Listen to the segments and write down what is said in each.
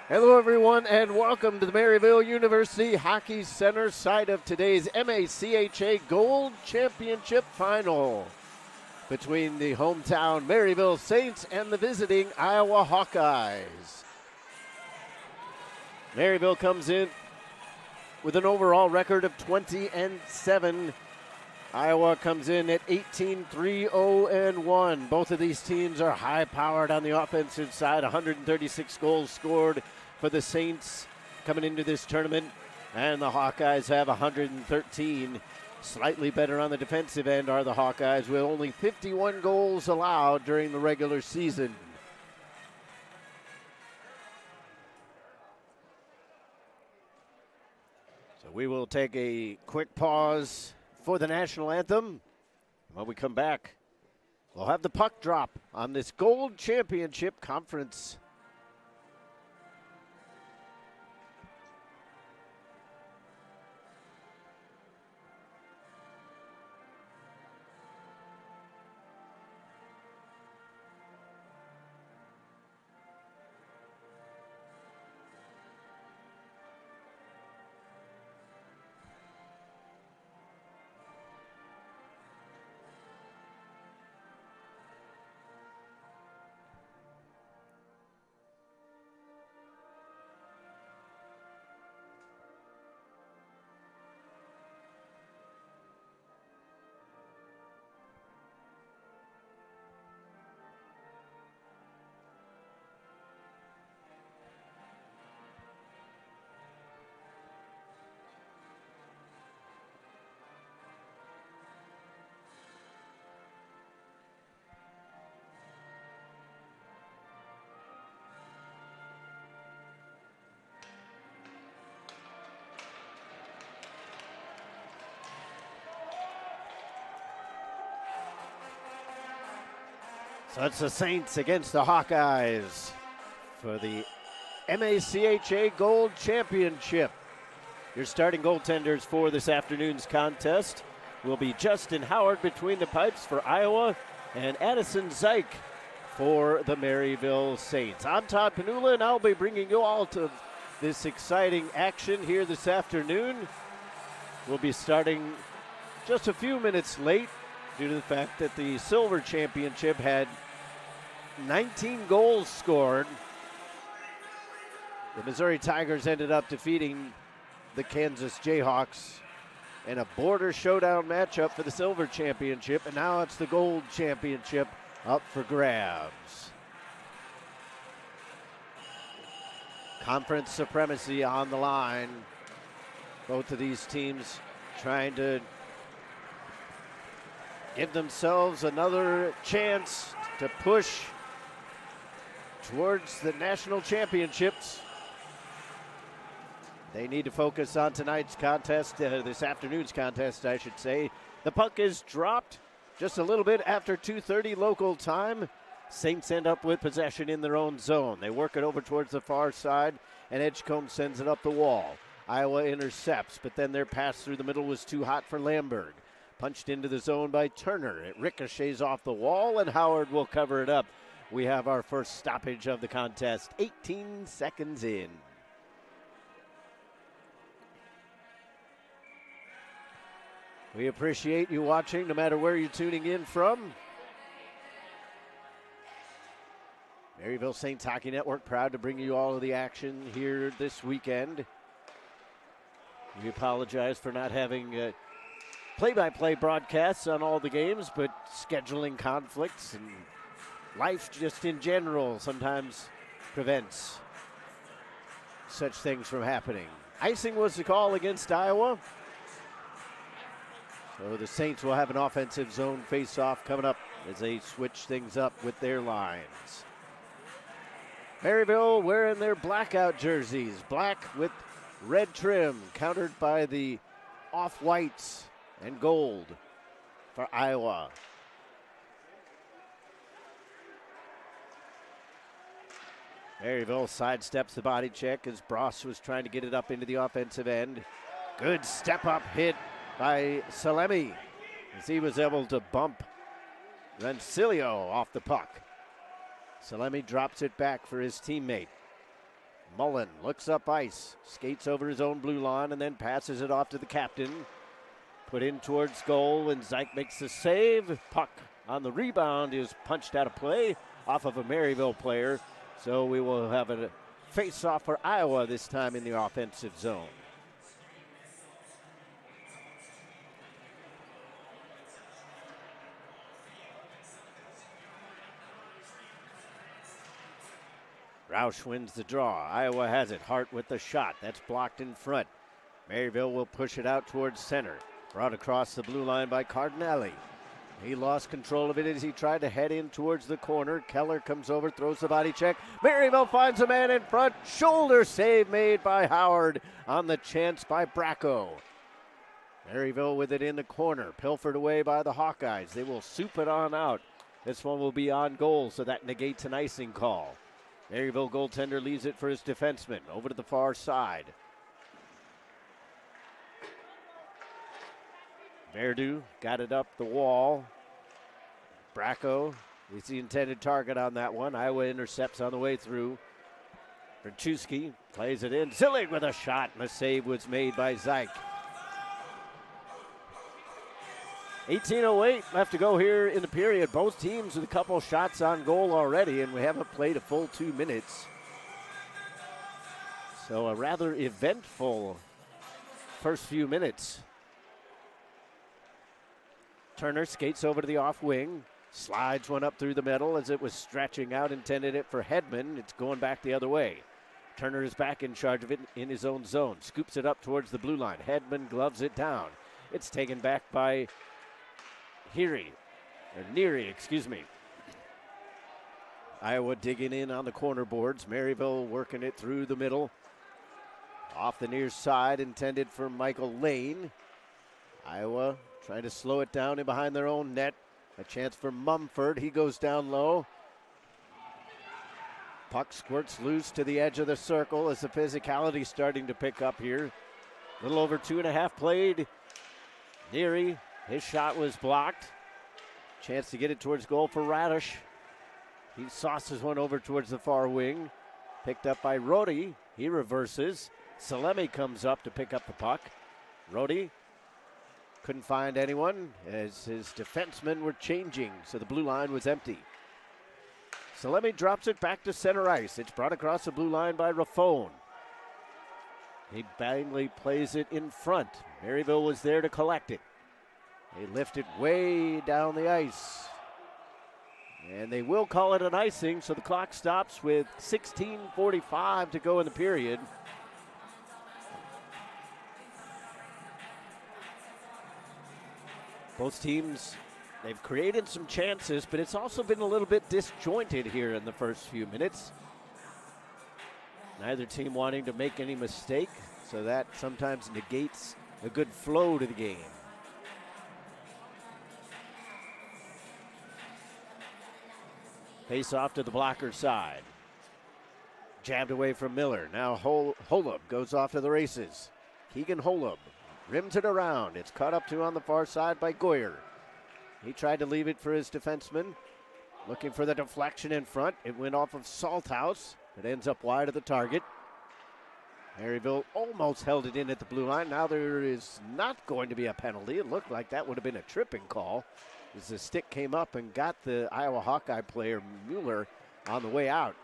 Hello, everyone, and welcome to the Maryville University Hockey Center side of today's MACHA Gold Championship Final between the hometown Maryville Saints and the visiting Iowa Hawkeyes. Maryville comes in with an overall record of 20-7. Iowa comes in at 18-3-0-1. Both of these teams are high-powered on the offensive side. 136 goals scored for the Saints coming into this tournament, and the Hawkeyes have 113. Slightly better on the defensive end are the Hawkeyes, with only 51 goals allowed during the regular season. So we will take a quick pause for the national anthem. When we come back, we'll have the puck drop on this Gold Championship Conference. So it's the Saints against the Hawkeyes for the MACHA Gold Championship. Your starting goaltenders for this afternoon's contest will be Justin Howard between the pipes for Iowa and Addison Zyke for the Maryville Saints. I'm Todd Panula, and I'll be bringing you all to this exciting action here this afternoon. We'll be starting just a few minutes late due to the fact that the Silver Championship had 19 goals scored. The Missouri Tigers ended up defeating the Kansas Jayhawks in a border showdown matchup for the Silver Championship, and now it's the Gold Championship up for grabs. Conference supremacy on the line. Both of these teams trying to give themselves another chance to push towards the national championships. They need to focus on tonight's contest, this afternoon's contest, I should say. The puck is dropped just a little bit after 2:30 local time. Saints end up with possession in their own zone. They work it over towards the far side, and Edgecombe sends it up the wall. Iowa intercepts, but then their pass through the middle was too hot for Lamberg. Punched into the zone by Turner. It ricochets off the wall, and Howard will cover it up. We have our first stoppage of the contest, 18 seconds in. We appreciate you watching, no matter where you're tuning in from. Maryville Saints Hockey Network, proud to bring you all of the action here this weekend. We apologize for not having play-by-play broadcasts on all the games, but scheduling conflicts and life just in general sometimes prevents such things from happening. Icing was the call against Iowa. So the Saints will have an offensive zone face-off coming up as they switch things up with their lines. Maryville wearing their blackout jerseys, black with red trim, countered by the off-whites and gold for Iowa. Maryville sidesteps the body check as Bross was trying to get it up into the offensive end. Good step-up hit by Salemi as he was able to bump Rancilio off the puck. Salemi drops it back for his teammate. Mullen looks up ice, skates over his own blue line, and then passes it off to the captain. Put in towards goal, and Zyke makes the save. Puck on the rebound is punched out of play off of a Maryville player. So we will have a face-off for Iowa this time in the offensive zone. Roush wins the draw. Iowa has it. Hart with the shot. That's blocked in front. Maryville will push it out towards center. Brought across the blue line by Cardinelli. He lost control of it as he tried to head in towards the corner. Keller comes over, throws the body check. Maryville finds a man in front. Shoulder save made by Howard on the chance by Bracco. Maryville with it in the corner. Pilfered away by the Hawkeyes. They will soup it on out. This one will be on goal, so that negates an icing call. Maryville goaltender leaves it for his defenseman. Over to the far side. Verdu got it up the wall. Bracco is the intended target on that one. Iowa intercepts on the way through. Berchewski plays it in. Zillig with a shot, and a save was made by Zyke. 18:08 left to go here in the period. Both teams with a couple shots on goal already, and we haven't played a full 2 minutes. So a rather eventful first few minutes. Turner skates over to the off wing, slides one up through the middle as it was stretching out, intended it for Hedman. It's going back the other way. Turner is back in charge of it in his own zone. Scoops it up towards the blue line. Hedman gloves it down. It's taken back by Neary, excuse me. Iowa digging in on the corner boards. Maryville working it through the middle. Off the near side, intended for Michael Lane. Iowa trying to slow it down in behind their own net. A chance for Mumford. He goes down low. Puck squirts loose to the edge of the circle as the physicality starting to pick up here. A little over 2.5 played. Neary, his shot was blocked. Chance to get it towards goal for Radish. He sauces one over towards the far wing. Picked up by Rodi. He reverses. Salemi comes up to pick up the puck. Rodi couldn't find anyone as his defensemen were changing, so the blue line was empty. Salemi drops it back to center ice. It's brought across the blue line by Raffone. He bangly plays it in front. Maryville was there to collect it. They lift it way down the ice. And they will call it an icing, so the clock stops with 16:45 to go in the period. Both teams, they've created some chances, but it's also been a little bit disjointed here in the first few minutes. Neither team wanting to make any mistake, so that sometimes negates a good flow to the game. Face off to the blocker side. Jabbed away from Miller. Now Holub goes off to the races. Keegan Holub rims it around. It's caught up to on the far side by Goyer. He tried to leave it for his defenseman. Looking for the deflection in front. It went off of Salthouse. It ends up wide of the target. Maryville almost held it in at the blue line. Now there is not going to be a penalty. It looked like that would have been a tripping call as the stick came up and got the Iowa Hawkeye player Mueller on the way out.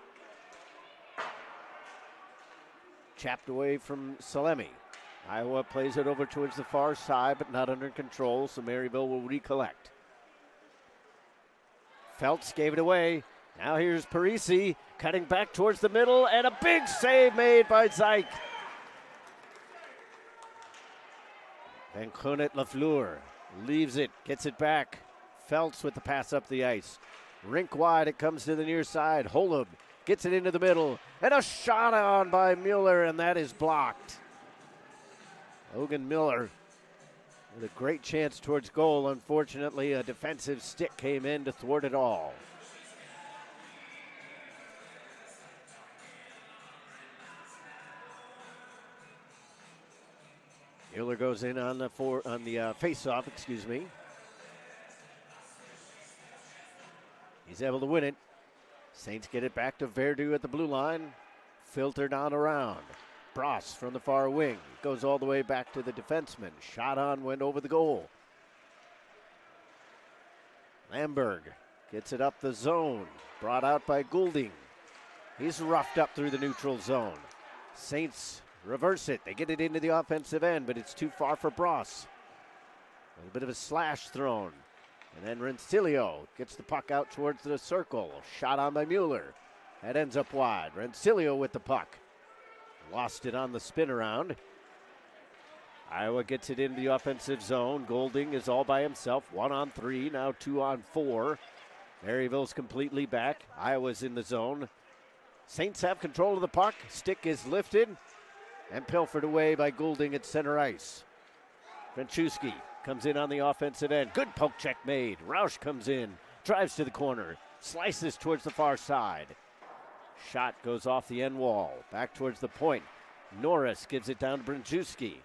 Chapped away from Salemi. Iowa plays it over towards the far side, but not under control, so Maryville will recollect. Feltz gave it away. Now here's Parisi cutting back towards the middle, and a big save made by Zyke. Van Clunet Lafleur leaves it, gets it back. Feltz with the pass up the ice. Rink wide, it comes to the near side. Holub gets it into the middle, and a shot on by Mueller, and that is blocked. Logan Miller with a great chance towards goal. Unfortunately, a defensive stick came in to thwart it all. Mueller goes in on the face-off, excuse me. He's able to win it. Saints get it back to Verdu at the blue line. filtered on around. Bross from the far wing. Goes all the way back to the defenseman. Shot on, went over the goal. Lamberg gets it up the zone. Brought out by Goulding. He's roughed up through the neutral zone. Saints reverse it. They get it into the offensive end, but it's too far for Bross. A little bit of a slash thrown. And then Rencilio gets the puck out towards the circle. Shot on by Mueller. That ends up wide. Rencilio with the puck. Lost it on the spin around. Iowa gets it into the offensive zone. Goulding is all by himself. 1-on-3, now 2-on-4. Maryville's completely back. Iowa's in the zone. Saints have control of the puck. Stick is lifted and pilfered away by Goulding at center ice. Franczewski comes in on the offensive end. Good poke check made. Roush comes in, drives to the corner, slices towards the far side. Shot goes off the end wall, back towards the point. Norris gives it down to Franczewski.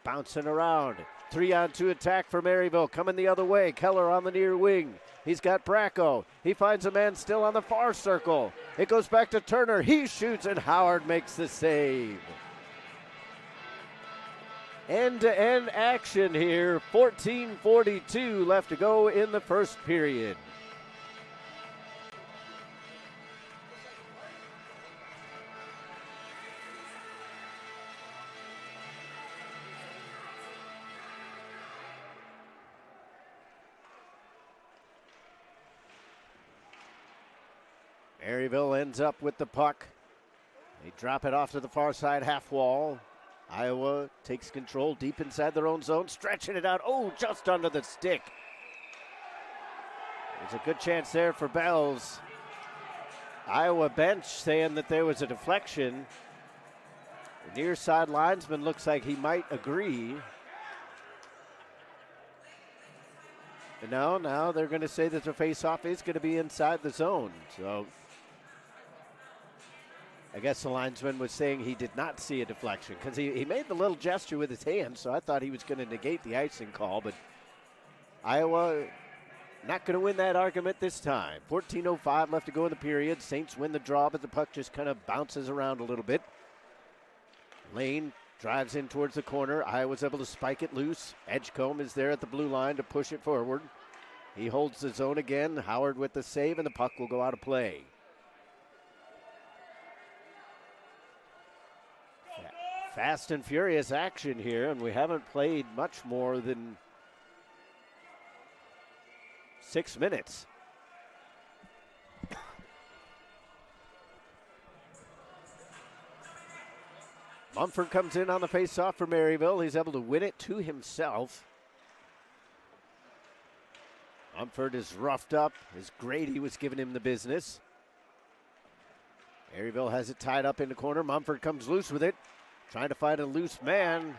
Bouncing around. 3-on-2 attack for Maryville. Coming the other way. Keller on the near wing. He's got Bracco. He finds a man still on the far circle. It goes back to Turner. He shoots and Howard makes the save. End-to-end action here. 14:42 left to go in the first period. Maryville ends up with the puck. They drop it off to the far side half wall. Iowa takes control deep inside their own zone, stretching it out. Oh, just under the stick. There's a good chance there for Bells. Iowa bench saying that there was a deflection. The near side linesman looks like he might agree. But now they're going to say that the face-off is going to be inside the zone. So I guess the linesman was saying he did not see a deflection because he made the little gesture with his hand, so I thought he was going to negate the icing call, but Iowa not going to win that argument this time. 14:05 left to go in the period. Saints win the draw, but the puck just kind of bounces around a little bit. Lane drives in towards the corner. Iowa's able to spike it loose. Edgecombe is there at the blue line to push it forward. He holds the zone again. Howard with the save, and the puck will go out of play. Fast and furious action here, and we haven't played much more than 6 minutes. Mumford comes in on the face-off for Maryville. He's able to win it to himself. Mumford is roughed up as Grady was giving him the business. Maryville has it tied up in the corner. Mumford comes loose with it. Trying to find a loose man.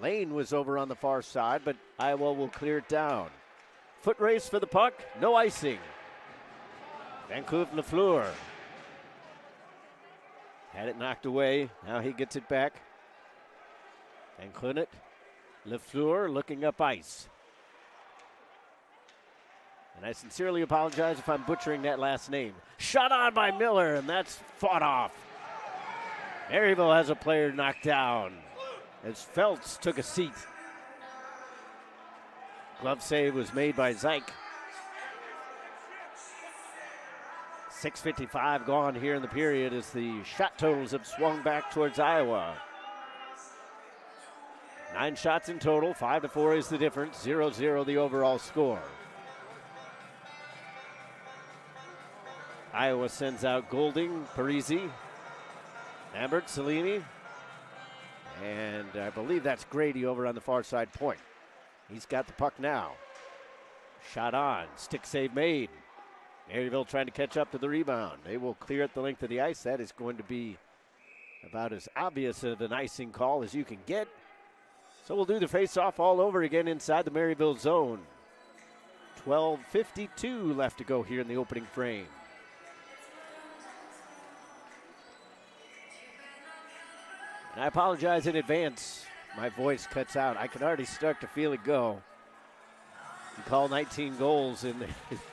Lane was over on the far side, but Iowa will clear it down. Foot race for the puck. No icing. Vancouver Lafleur had it knocked away. Now he gets it back. Van Clunet. Lafleur looking up ice. And I sincerely apologize if I'm butchering that last name. Shot on by Miller, and that's fought off. Maryville has a player knocked down as Feltz took a seat. Glove save was made by Zyke. 6:55 gone here in the period as the shot totals have swung back towards Iowa. 9 shots in total, 5-4 is the difference, 0-0 the overall score. Iowa sends out Goulding, Parisi, Lambert, Cellini, and I believe that's Grady over on the far side point. He's got the puck now. Shot on, stick save made. Maryville trying to catch up to the rebound. They will clear it the length of the ice. That is going to be about as obvious of an icing call as you can get. So we'll do the face-off all over again inside the Maryville zone. 12:52 left to go here in the opening frame. And I apologize in advance. My voice cuts out. I can already start to feel it go. We called 19 goals in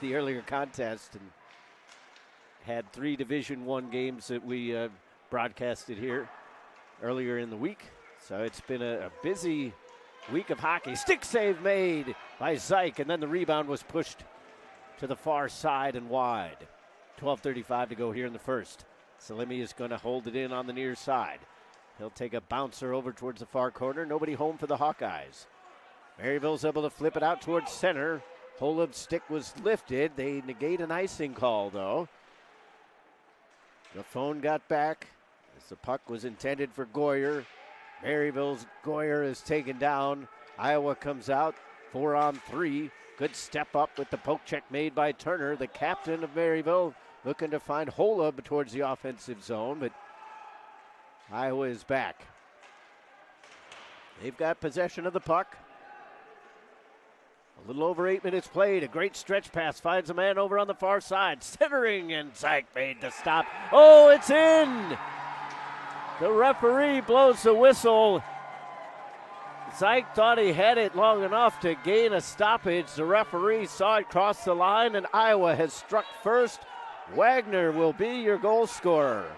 the earlier contest and had 3 Division I games that we broadcasted here earlier in the week. So it's been a busy week of hockey. Stick save made by Zyke, and then the rebound was pushed to the far side and wide. 12:35 to go here in the first. Salimi is going to hold it in on the near side. He'll take a bouncer over towards the far corner. Nobody home for the Hawkeyes. Maryville's able to flip it out towards center. Holub's stick was lifted. They negate an icing call, though. The phone got back as the puck was intended for Goyer. Maryville's Goyer is taken down. Iowa comes out 4-on-3. Good step up with the poke check made by Turner, the captain of Maryville, looking to find Holub towards the offensive zone, but Iowa is back. They've got possession of the puck. A little over 8 minutes played. A great stretch pass finds a man over on the far side. Centering, and Zyke made the stop. Oh, it's in! The referee blows the whistle. Zyke thought he had it long enough to gain a stoppage. The referee saw it cross the line, and Iowa has struck first. Wagner will be your goal scorer.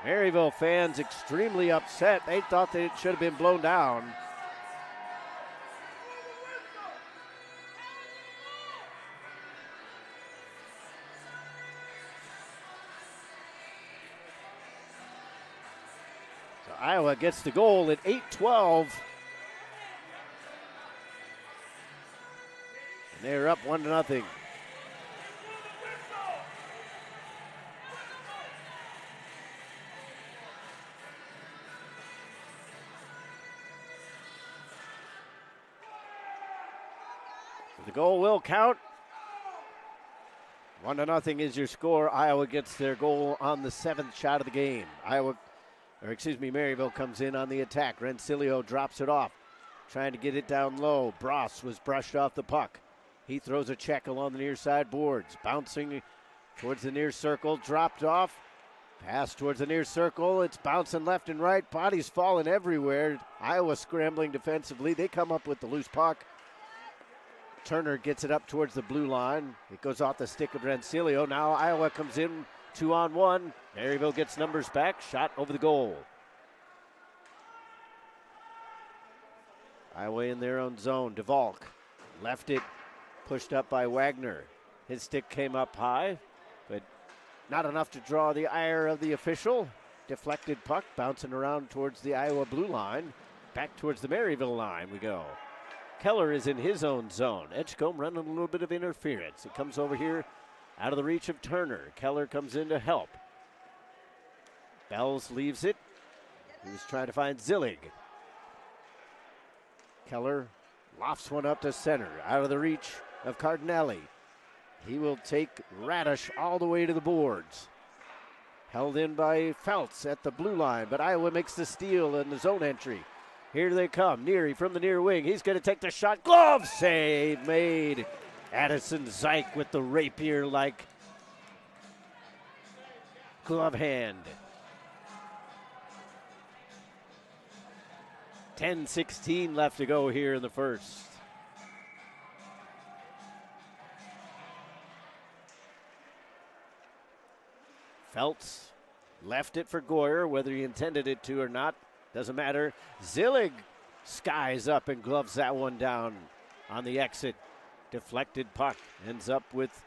Maryville fans extremely upset. They thought that it should have been blown down. So Iowa gets the goal at 8:12. And they're up 1-0. The goal will count. 1-0 is your score. Iowa gets their goal on the 7th shot of the game. Maryville comes in on the attack. Rencilio drops it off, trying to get it down low. Bross was brushed off the puck. He throws a check along the near side boards, bouncing towards the near circle, dropped off. Pass towards the near circle. It's bouncing left and right. Bodies falling everywhere. Iowa scrambling defensively. They come up with the loose puck. Turner gets it up towards the blue line. It goes off the stick of Rencilio. Now Iowa comes in 2-on-1. Maryville gets numbers back. Shot over the goal. Iowa in their own zone. DeValk left it, pushed up by Wagner. His stick came up high, but not enough to draw the ire of the official. Deflected puck bouncing around towards the Iowa blue line. Back towards the Maryville line we go. Keller is in his own zone. Edgecombe running a little bit of interference. It comes over here out of the reach of Turner. Keller comes in to help. Bells leaves it. He was trying to find Zillig. Keller lofts one up to center, out of the reach of Cardinelli. He will take Radish all the way to the boards. Held in by Feltz at the blue line, but Iowa makes the steal in the zone entry. Here they come. Neary from the near wing. He's going to take the shot. Glove save made. Addison Zyke with the rapier-like glove hand. 10:16 left to go here in the first. Feltz left it for Goyer, whether he intended it to or not. Doesn't matter. Zillig skies up and gloves that one down on the exit. Deflected puck ends up with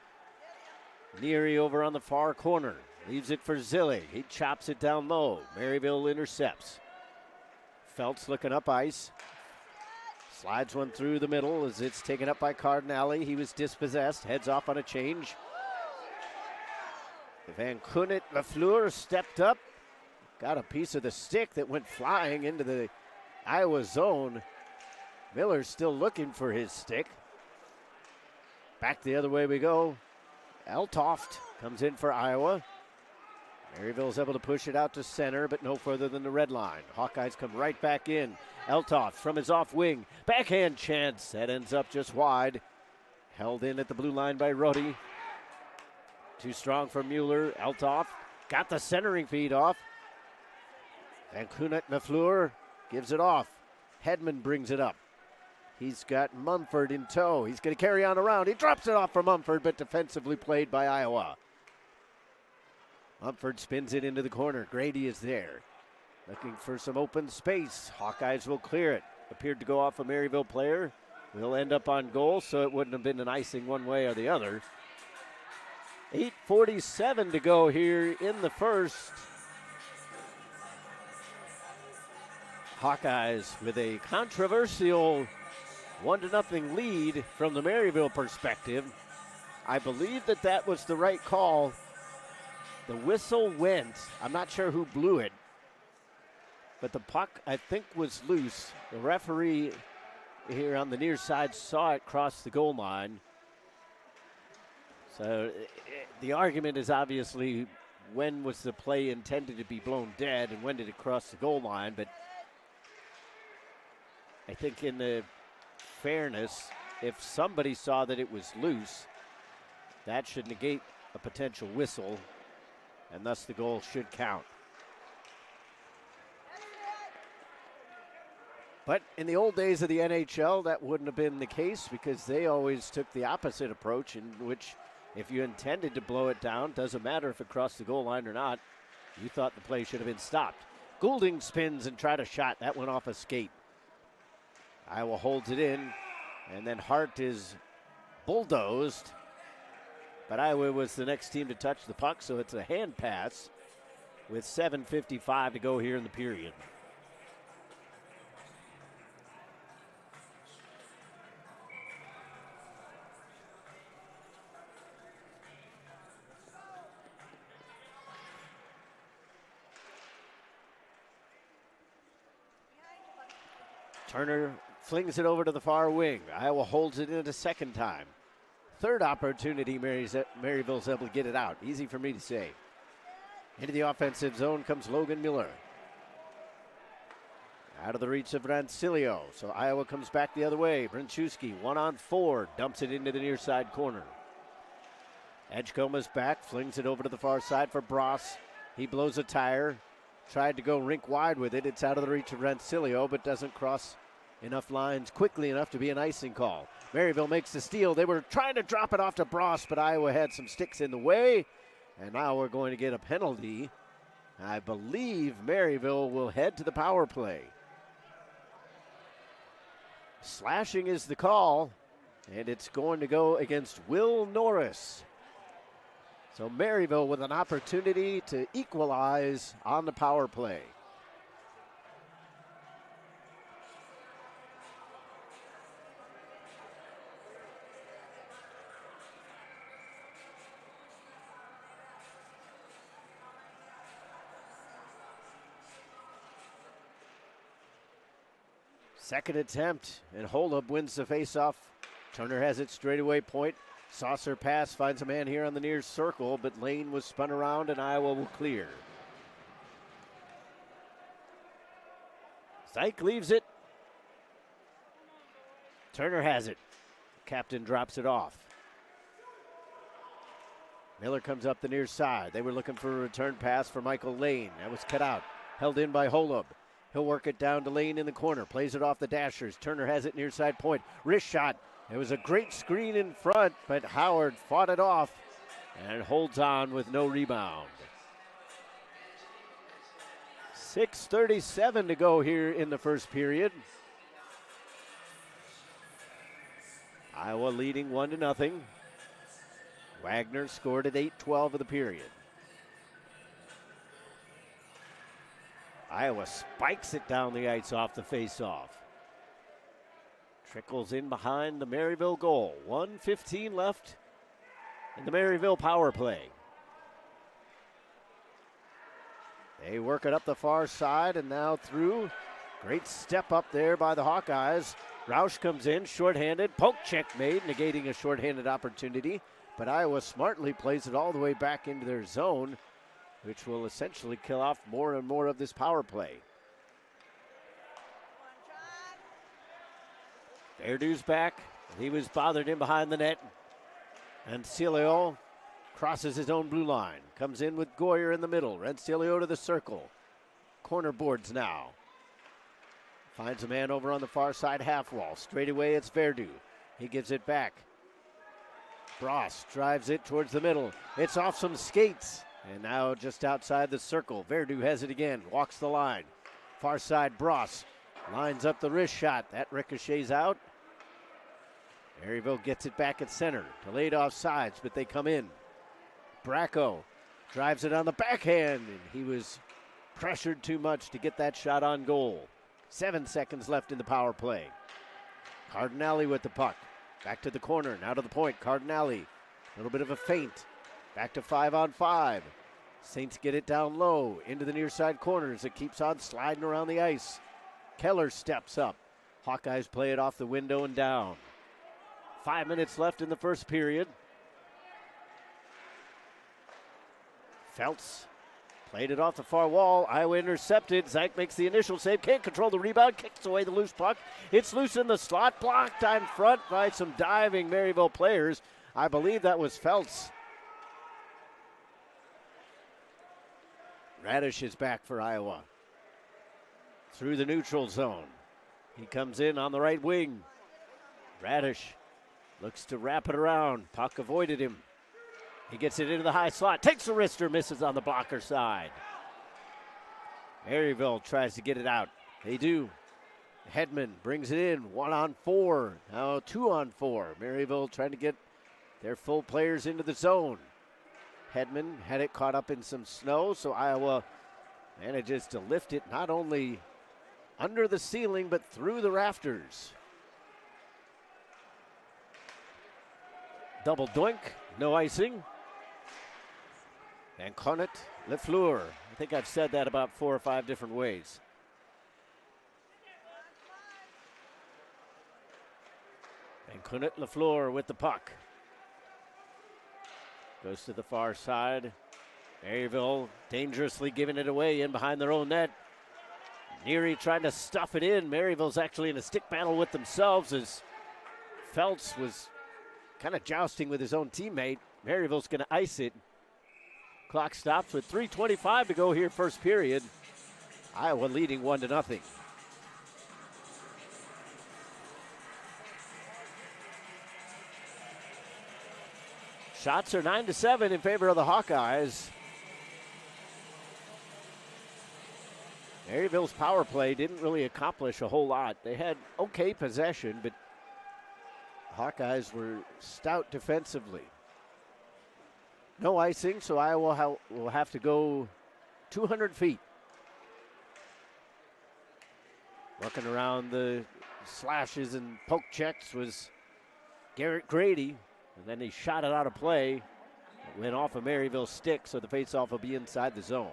Neary over on the far corner. Leaves it for Zillig. He chops it down low. Maryville intercepts. Feltz looking up ice. Slides one through the middle as it's taken up by Cardinelli. He was dispossessed. Heads off on a change. Van Kunit Lafleur stepped up. Got a piece of the stick that went flying into the Iowa zone. Miller's still looking for his stick. Back the other way we go. Eltoft comes in for Iowa. Maryville's able to push it out to center, but no further than the red line. Hawkeyes come right back in. Eltoft from his off wing. Backhand chance. That ends up just wide. Held in at the blue line by Rhodey. Too strong for Mueller. Eltoft got the centering feed off. Van Kunit Lafleur gives it off. Hedman brings it up. He's got Mumford in tow. He's going to carry on around. He drops it off for Mumford, but defensively played by Iowa. Mumford spins it into the corner. Grady is there, looking for some open space. Hawkeyes will clear it. Appeared to go off a Maryville player. Will end up on goal, so it wouldn't have been an icing one way or the other. 8:47 to go here in the first. Hawkeyes with a controversial 1-0 lead from the Maryville perspective. I believe that was the right call. The whistle went. I'm not sure who blew it, but the puck, I think, was loose. The referee here on the near side saw it cross the goal line. So the argument is obviously when was the play intended to be blown dead and when did it cross the goal line, but I think in the fairness, if somebody saw that it was loose, that should negate a potential whistle, and thus the goal should count. But in the old days of the NHL, that wouldn't have been the case because they always took the opposite approach, in which if you intended to blow it down, doesn't matter if it crossed the goal line or not, you thought the play should have been stopped. Goulding spins and tried a shot. That went off a skate. Iowa holds it in, and then Hart is bulldozed. But Iowa was the next team to touch the puck, so it's a hand pass with 7:55 to go here in the period. Turner flings it over to the far wing. Iowa holds it in a second time. Third opportunity, Maryville's able to get it out. Easy for me to say. Into the offensive zone comes Logan Miller. Out of the reach of Rancilio. So Iowa comes back the other way. Brinchewski, 1-on-4, dumps it into the near side corner. Edgecombe is back, flings it over to the far side for Bross. He blows a tire. Tried to go rink wide with it. It's out of the reach of Rancilio, but doesn't cross enough lines quickly enough to be an icing call. Maryville makes the steal. They were trying to drop it off to Bross, but Iowa had some sticks in the way. And now we're going to get a penalty. I believe Maryville will head to the power play. Slashing is the call, and it's going to go against Will Norris. So Maryville with an opportunity to equalize on the power play. Second attempt, and Holub wins the faceoff. Turner has it straightaway point. Saucer pass finds a man here on the near circle, but Lane was spun around and Iowa will clear. Zyke leaves it. Turner has it. Captain drops it off. Miller comes up the near side. They were looking for a return pass for Michael Lane. That was cut out. Held in by Holub. He'll work it down to Lane in the corner. Plays it off the dashers. Turner has it near side point. Wrist shot. It was a great screen in front, but Howard fought it off and holds on with no rebound. 6:37 to go here in the first period. Iowa leading 1-0. Wagner scored at 8:12 of the period. Iowa spikes it down the ice off the faceoff. Trickles in behind the Maryville goal. 1:15 left in the Maryville power play. They work it up the far side and now through. Great step up there by the Hawkeyes. Roush comes in, shorthanded. Poke check made, negating a shorthanded opportunity. But Iowa smartly plays it all the way back into their zone, which will essentially kill off more and more of this power play. Verdu's back. He was bothered in behind the net. And Rancilio crosses his own blue line. Comes in with Goyer in the middle. Rancilio to the circle. Corner boards now. Finds a man over on the far side half wall. Straight away it's Verdu. He gives it back. Bross drives it towards the middle. It's off some skates. And now just outside the circle. Verdu has it again. Walks the line. Far side, Bross lines up the wrist shot. That ricochets out. Maryville gets it back at center. Delayed offsides, but they come in. Bracco drives it on the backhand, and he was pressured too much to get that shot on goal. 7 seconds left in the power play. Cardinale with the puck. Back to the corner, now to the point. Cardinale, a little bit of a feint. Back to 5-on-5. Saints get it down low into the near side corners. It keeps on sliding around the ice. Keller steps up. Hawkeyes play it off the window and down. 5 minutes left in the first period. Feltz played it off the far wall. Iowa intercepted. Zike makes the initial save. Can't control the rebound. Kicks away the loose puck. It's loose in the slot. Blocked in front by some diving Maryville players. I believe that was Feltz. Radish is back for Iowa. Through the neutral zone. He comes in on the right wing. Radish looks to wrap it around. Puck avoided him. He gets it into the high slot. Takes a wrister, misses on the blocker side. Maryville tries to get it out. They do. Hedman brings it in. 1-on-4. Now 2-on-4. Maryville trying to get their full players into the zone. Hedman had it caught up in some snow, so Iowa manages to lift it not only under the ceiling, but through the rafters. Double doink, no icing. And Connet Lefleur. I think I've said that about 4 or 5 different ways. And Connet Lefleur with the puck. Goes to the far side. Maryville dangerously giving it away in behind their own net. Neary trying to stuff it in. Maryville's actually in a stick battle with themselves as Feltz was kind of jousting with his own teammate. Maryville's going to ice it. Clock stops with 3:25 to go here first period. Iowa leading 1-0. Shots are 9-7 in favor of the Hawkeyes. Maryville's power play didn't really accomplish a whole lot. They had okay possession, but Hawkeyes were stout defensively. No icing, so Iowa will have to go 200 feet. Working around the slashes and poke checks was Garrett Grady. And then he shot it out of play. It went off of Maryville's stick, so the faceoff will be inside the zone.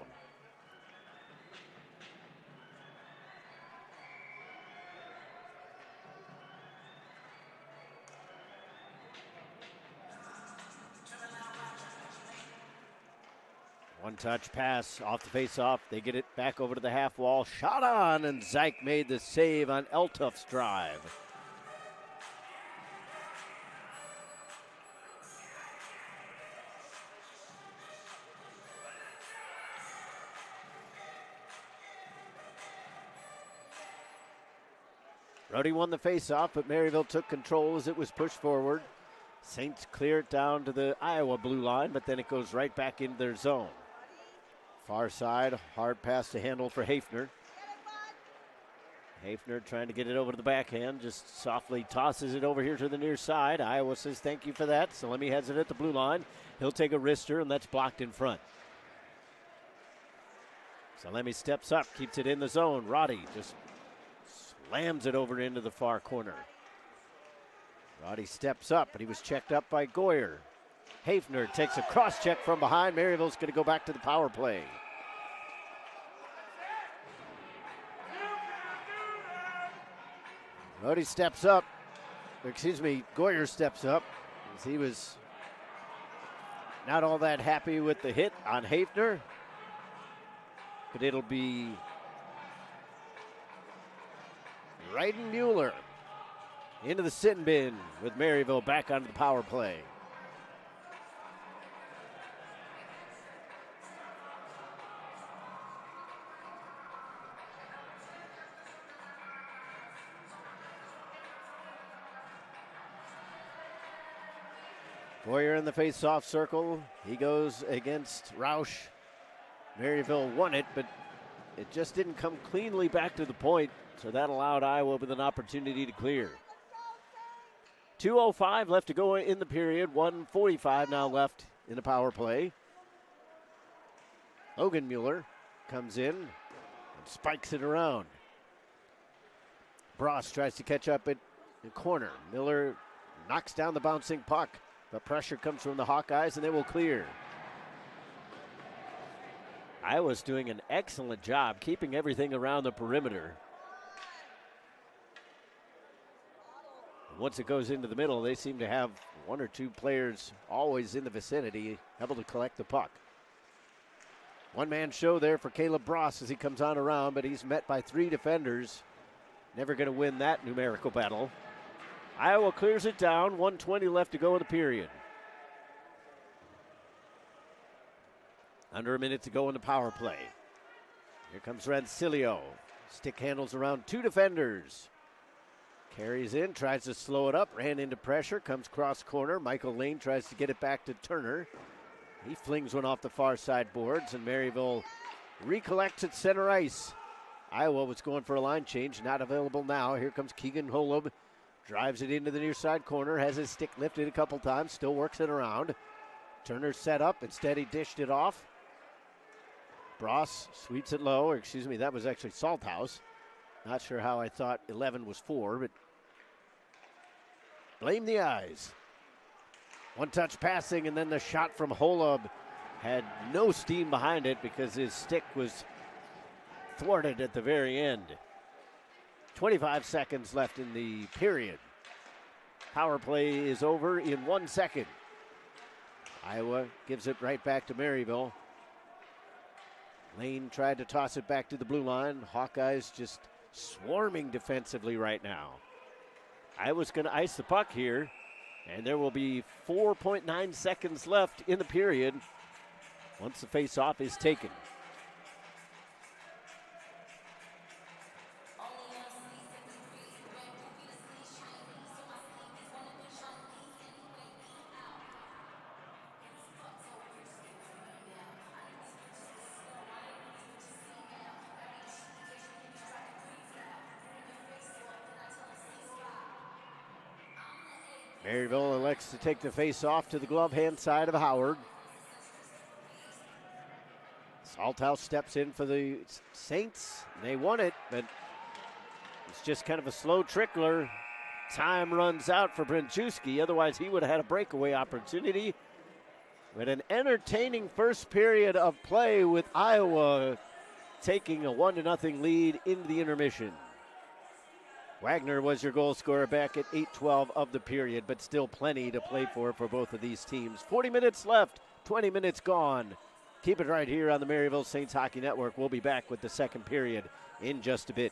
One-touch pass off the faceoff. They get it back over to the half wall. Shot on, and Zike made the save on Eltuff's drive. Brody won the faceoff, but Maryville took control as it was pushed forward. Saints clear it down to the Iowa blue line, but then it goes right back into their zone. Far side, hard pass to handle for Hafner. Hafner trying to get it over to the backhand, just softly tosses it over here to the near side. Iowa says thank you for that. Salemi has it at the blue line. He'll take a wrister, and that's blocked in front. Salemi steps up, keeps it in the zone. Roddy just slams it over into the far corner. Roddy steps up, but he was checked up by Goyer. Hafner takes a cross check from behind. Maryville's going to go back to the power play. Roddy steps up. Goyer steps up as he was not all that happy with the hit on Hafner. But it'll be Ryden Mueller into the sin bin with Maryville back onto the power play. Boyer in the face-off circle. He goes against Roush. Maryville won it, but it just didn't come cleanly back to the point, so that allowed Iowa with an opportunity to clear. 2:05 left to go in the period. 1:45 now left in the power play. Logan Mueller comes in and spikes it around. Bross tries to catch up at the corner. Miller knocks down the bouncing puck, but pressure comes from the Hawkeyes and they will clear. Iowa's doing an excellent job keeping everything around the perimeter. Once it goes into the middle, they seem to have one or two players always in the vicinity able to collect the puck. One-man show there for Caleb Bross as he comes on around, but he's met by three defenders. Never going to win that numerical battle. Iowa clears it down. 1:20 left to go in the period. Under a minute to go in the power play. Here comes Rancilio. Stick handles around two defenders. Carries in, tries to slow it up, ran into pressure, comes cross corner. Michael Lane tries to get it back to Turner. He flings one off the far side boards, and Maryville recollects at center ice. Iowa was going for a line change, not available now. Here comes Keegan Holub, drives it into the near side corner, has his stick lifted a couple times, still works it around. Turner set up, instead he dished it off. Bross sweeps it low, or excuse me, that was actually Salthouse. Not sure how I thought 11 was 4, but blame the eyes. One-touch passing, and then the shot from Holub had no steam behind it because his stick was thwarted at the very end. 25 seconds left in the period. Power play is over in 1 second. Iowa gives it right back to Maryville. Lane tried to toss it back to the blue line. Hawkeyes just swarming defensively right now. Iowa's going to ice the puck here, and there will be 4.9 seconds left in the period once the face-off is taken. Maryville elects to take the face-off to the glove hand side of Howard. Salthouse steps in for the Saints. They won it, but it's just kind of a slow trickler. Time runs out for Bręczewski. Otherwise, he would have had a breakaway opportunity. But an entertaining first period of play with Iowa taking a 1-0 lead into the intermission. Wagner was your goal scorer back at 8:12 of the period, but still plenty to play for both of these teams. 40 minutes left, 20 minutes gone. Keep it right here on the Maryville Saints Hockey Network. We'll be back with the second period in just a bit.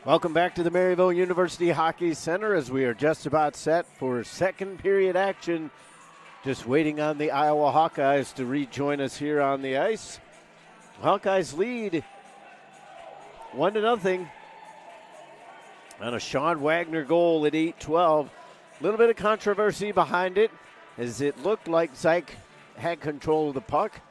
Welcome back to the Maryville University Hockey Center as we are just about set for second period action. Just waiting on the Iowa Hawkeyes to rejoin us here on the ice. Hawkeyes lead 1-0 on a Sean Wagner goal at 8:12. A little bit of controversy behind it as it looked like Zyke had control of the puck,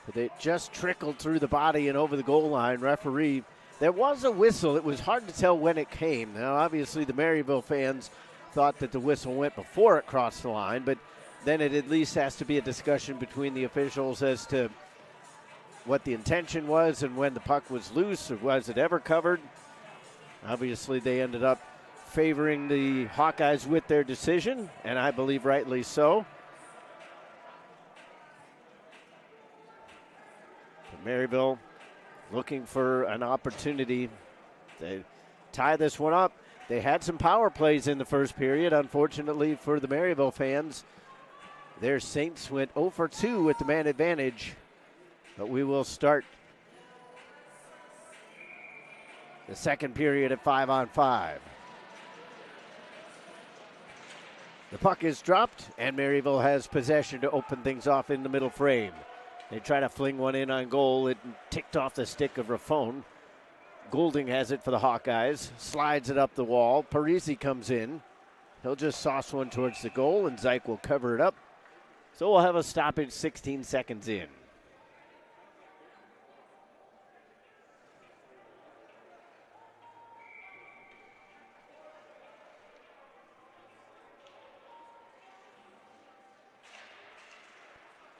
but it just trickled through the body and over the goal line. Referee, there was a whistle. It was hard to tell when it came. Now, obviously, the Maryville fans thought that the whistle went before it crossed the line, but then it at least has to be a discussion between the officials as to what the intention was and when the puck was loose, or was it ever covered. Obviously, they ended up favoring the Hawkeyes with their decision, and I believe rightly so. But Maryville looking for an opportunity to tie this one up. They had some power plays in the first period. Unfortunately for the Maryville fans, their Saints went 0 for 2 with the man advantage. But we will start the second period at 5-on-5. The puck is dropped, and Maryville has possession to open things off in the middle frame. They try to fling one in on goal. It ticked off the stick of Raffone. Goulding has it for the Hawkeyes. Slides it up the wall. Parisi comes in. He'll just sauce one towards the goal, and Zyke will cover it up. So we'll have a stoppage 16 seconds in.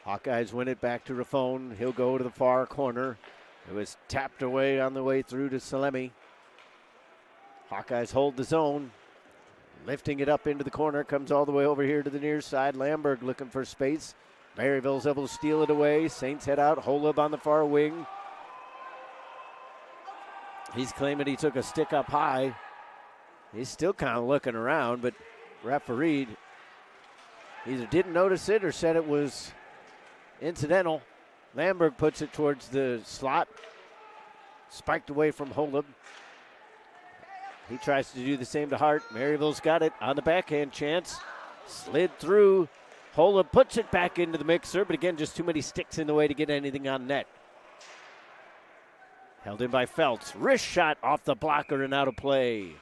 Hawkeyes win it back to Raffone. He'll go to the far corner. It was tapped away on the way through to Salemi. Hawkeyes hold the zone. Lifting it up into the corner. Comes all the way over here to the near side. Lamberg looking for space. Maryville's able to steal it away. Saints head out. Holub on the far wing. He's claiming he took a stick up high. He's still kind of looking around, but referee either didn't notice it or said it was incidental. Lamberg puts it towards the slot. Spiked away from Holub. He tries to do the same to Hart. Maryville's got it on the backhand chance. Slid through. Holub puts it back into the mixer, but again, just too many sticks in the way to get anything on net. Held in by Feltz. Wrist shot off the blocker and out of play.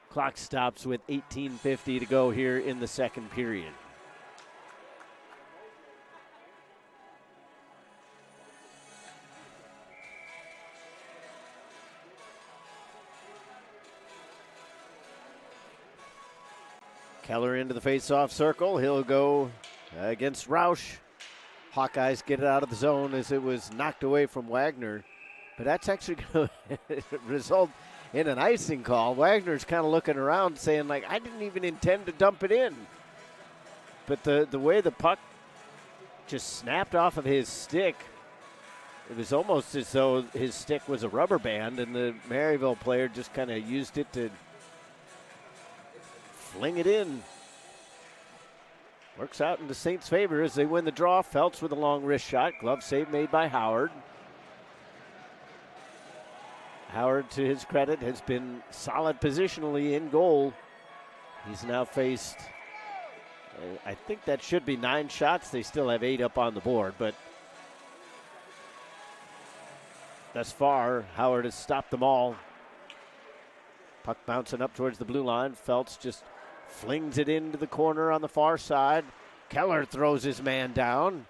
Clock stops with 18:50 to go here in the second period. Keller into the face-off circle. He'll go against Roush. Hawkeyes get it out of the zone as it was knocked away from Wagner. But that's actually going to result in an icing call. Wagner's kind of looking around saying, like, I didn't even intend to dump it in. But the way the puck just snapped off of his stick, it was almost as though his stick was a rubber band, and the Maryville player just kind of used it to fling it in. Works out in the Saints' favor as they win the draw. Feltz with a long wrist shot. Glove save made by Howard. Howard, to his credit, has been solid positionally in goal. He's now faced, I think that should be 9 shots. They still have 8 up on the board, but thus far, Howard has stopped them all. Puck bouncing up towards the blue line. Feltz just flings it into the corner on the far side. Keller throws his man down.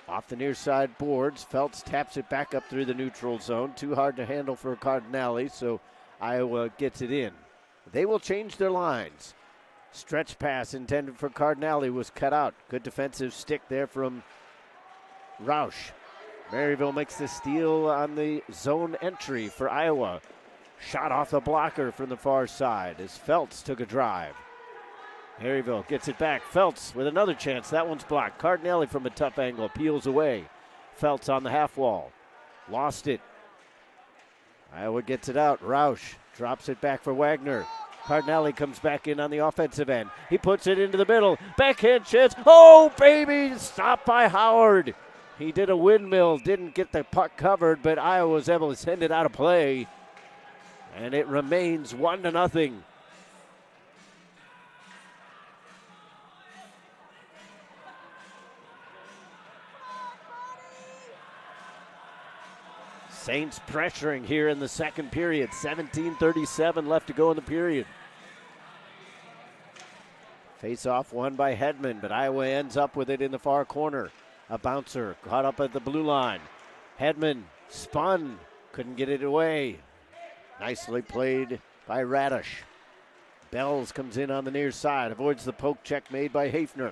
Off the near side boards. Feltz taps it back up through the neutral zone. Too hard to handle for Cardinale, so Iowa gets it in. They will change their lines. Stretch pass intended for Cardinale was cut out. Good defensive stick there from Roush. Maryville makes the steal on the zone entry for Iowa. Shot off the blocker from the far side as Feltz took a drive. Maryville gets it back. Feltz with another chance. That one's blocked. Cardinale from a tough angle peels away. Feltz on the half wall. Lost it. Iowa gets it out. Roush drops it back for Wagner. Cardinale comes back in on the offensive end. He puts it into the middle. Backhand chance. Oh, baby! Stopped by Howard. He did a windmill. Didn't get the puck covered, but Iowa was able to send it out of play. And it remains 1-0. Saints pressuring here in the second period. 17:37 left to go in the period. Face-off won by Hedman, but Iowa ends up with it in the far corner. A bouncer caught up at the blue line. Hedman spun, couldn't get it away. Nicely played by Radish. Bells comes in on the near side, avoids the poke check made by Hafner.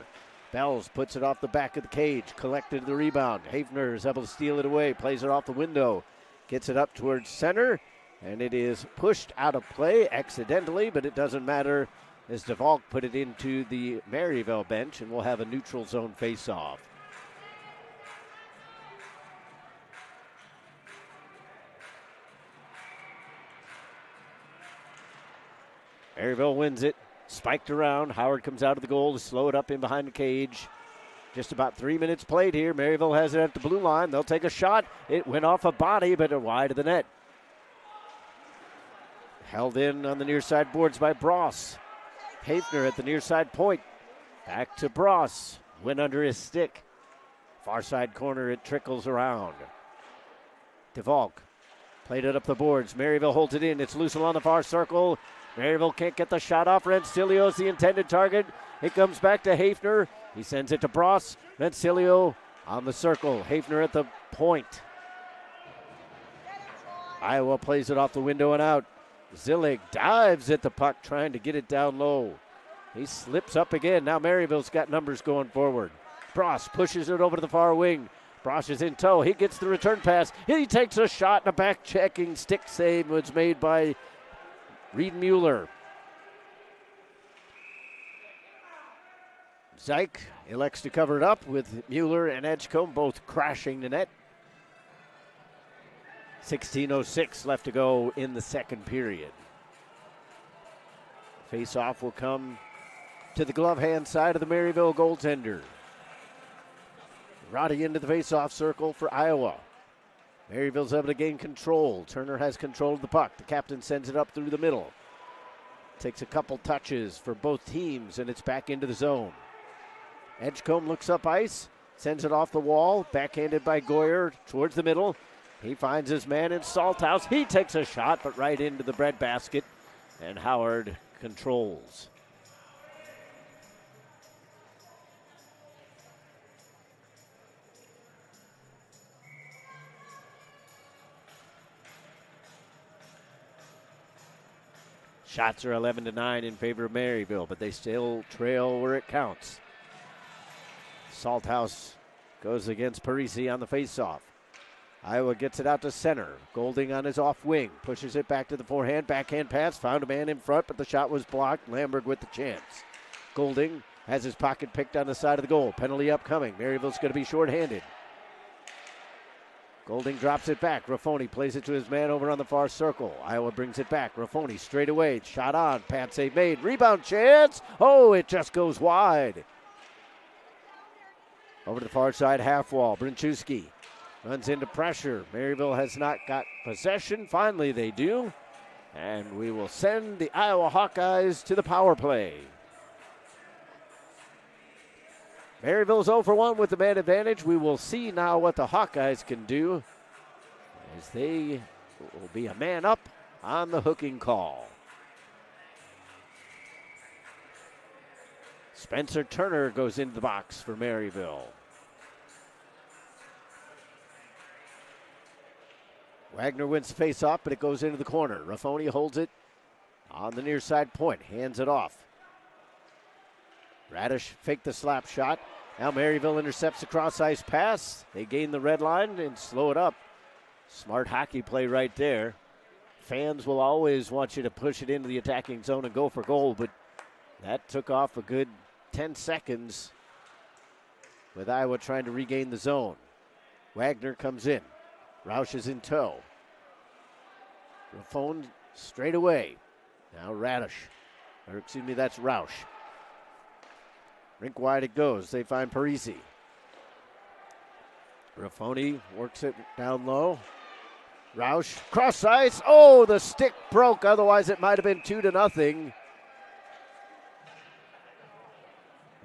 Bells puts it off the back of the cage, collected the rebound. Hafner is able to steal it away, plays it off the window. Gets it up towards center, and it is pushed out of play accidentally, but it doesn't matter as DeValk put it into the Maryville bench, and we'll have a neutral zone face-off. Maryville wins it, spiked around. Howard comes out of the goal to slow it up in behind the cage. Just about 3 minutes played here. Maryville has it at the blue line. They'll take a shot. It went off a body, but wide of the net. Held in on the near side boards by Bross. Hafner at the near side point. Back to Bross. Went under his stick. Far side corner, it trickles around. DeValk played it up the boards. Maryville holds it in. It's loose along the far circle. Maryville can't get the shot off. Rencilio's the intended target. It comes back to Hafner. He sends it to Bross. Rencilio on the circle. Hafner at the point. Iowa plays it off the window and out. Zillig dives at the puck, trying to get it down low. He slips up again. Now Maryville's got numbers going forward. Bross pushes it over to the far wing. Bross is in tow. He gets the return pass. He takes a shot, and a back-checking stick save was made by Reed Mueller. Zeich elects to cover it up with Mueller and Edgecombe both crashing the net. 16:06 left to go in the second period. Face-off will come to the glove hand side of the Maryville goaltender. Roddy into the face-off circle for Iowa. Maryville's able to gain control. Turner has control of the puck. The captain sends it up through the middle. Takes a couple touches for both teams, and it's back into the zone. Edgecombe looks up ice, sends it off the wall, backhanded by Goyer towards the middle. He finds his man in Salthouse. He takes a shot, but right into the breadbasket, and Howard controls. Shots are 11-9 in favor of Maryville, but they still trail where it counts. Salthouse goes against Parisi on the faceoff. Iowa gets it out to center. Golding on his off wing. Pushes it back to the forehand. Backhand pass. Found a man in front, but the shot was blocked. Lamberg with the chance. Golding has his pocket picked on the side of the goal. Penalty upcoming. Maryville's going to be shorthanded. Golding drops it back. Raffoni plays it to his man over on the far circle. Iowa brings it back. Raffoni straight away. Shot on. Pad save made. Rebound chance. Oh, it just goes wide. Over to the far side half wall. Brinchewski runs into pressure. Maryville has not got possession. Finally they do. And we will send the Iowa Hawkeyes to the power play. Maryville's 0 for 1 with the man advantage. We will see now what the Hawkeyes can do as they will be a man up on the hooking call. Spencer Turner goes into the box for Maryville. Wagner wins the face-off, but it goes into the corner. Raffoni holds it on the near side point, hands it off. Radish faked the slap shot. Now Maryville intercepts the cross-ice pass. They gain the red line and slow it up. Smart hockey play right there. Fans will always want you to push it into the attacking zone and go for goal, but that took off a good 10 seconds with Iowa trying to regain the zone. Wagner comes in. Roush is in tow. Raffone straight away. Now Radish. Or excuse me, that's Roush. Rink wide it goes. They find Parisi. Raffoni works it down low. Roush, cross ice. Oh, the stick broke. Otherwise, it might have been 2-0.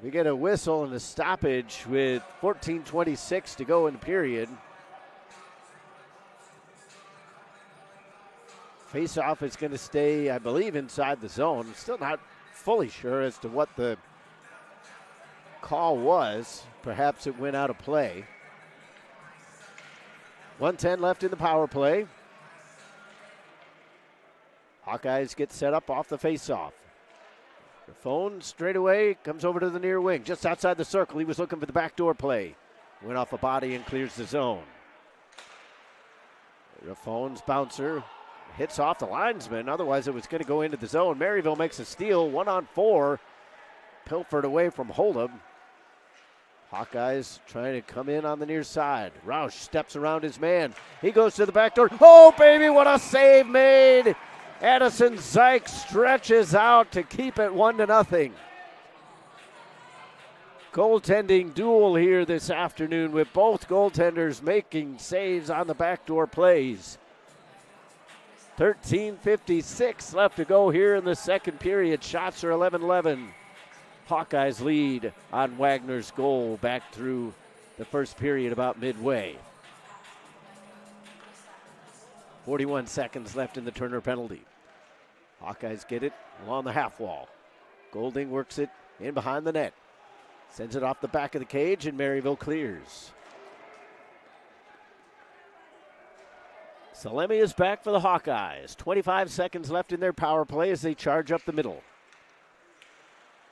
We get a whistle and a stoppage with 14:26 to go in the period. Face-off is going to stay, I believe, inside the zone. Still not fully sure as to what the call was. Perhaps it went out of play. 1:10 left in the power play. Hawkeyes get set up off the face-off. The phone straight away comes over to the near wing, just outside the circle. He was looking for the backdoor play. Went off a body and clears the zone. The phone's bouncer hits off the linesman. Otherwise, it was going to go into the zone. Maryville makes a steal, 1-on-4. Pilfered away from Hold'em. Hawkeyes trying to come in on the near side. Roush steps around his man. He goes to the back door. Oh, baby, what a save made. Addison Zyke stretches out to keep it 1-0. Goaltending duel here this afternoon with both goaltenders making saves on the backdoor plays. 13:56 left to go here in the second period. Shots are 11-11. Hawkeyes lead on Wagner's goal back through the first period about midway. 41 seconds left in the Turner penalty. Hawkeyes get it along the half wall. Golding works it in behind the net. Sends it off the back of the cage and Maryville clears. Salemi is back for the Hawkeyes. 25 seconds left in their power play as they charge up the middle.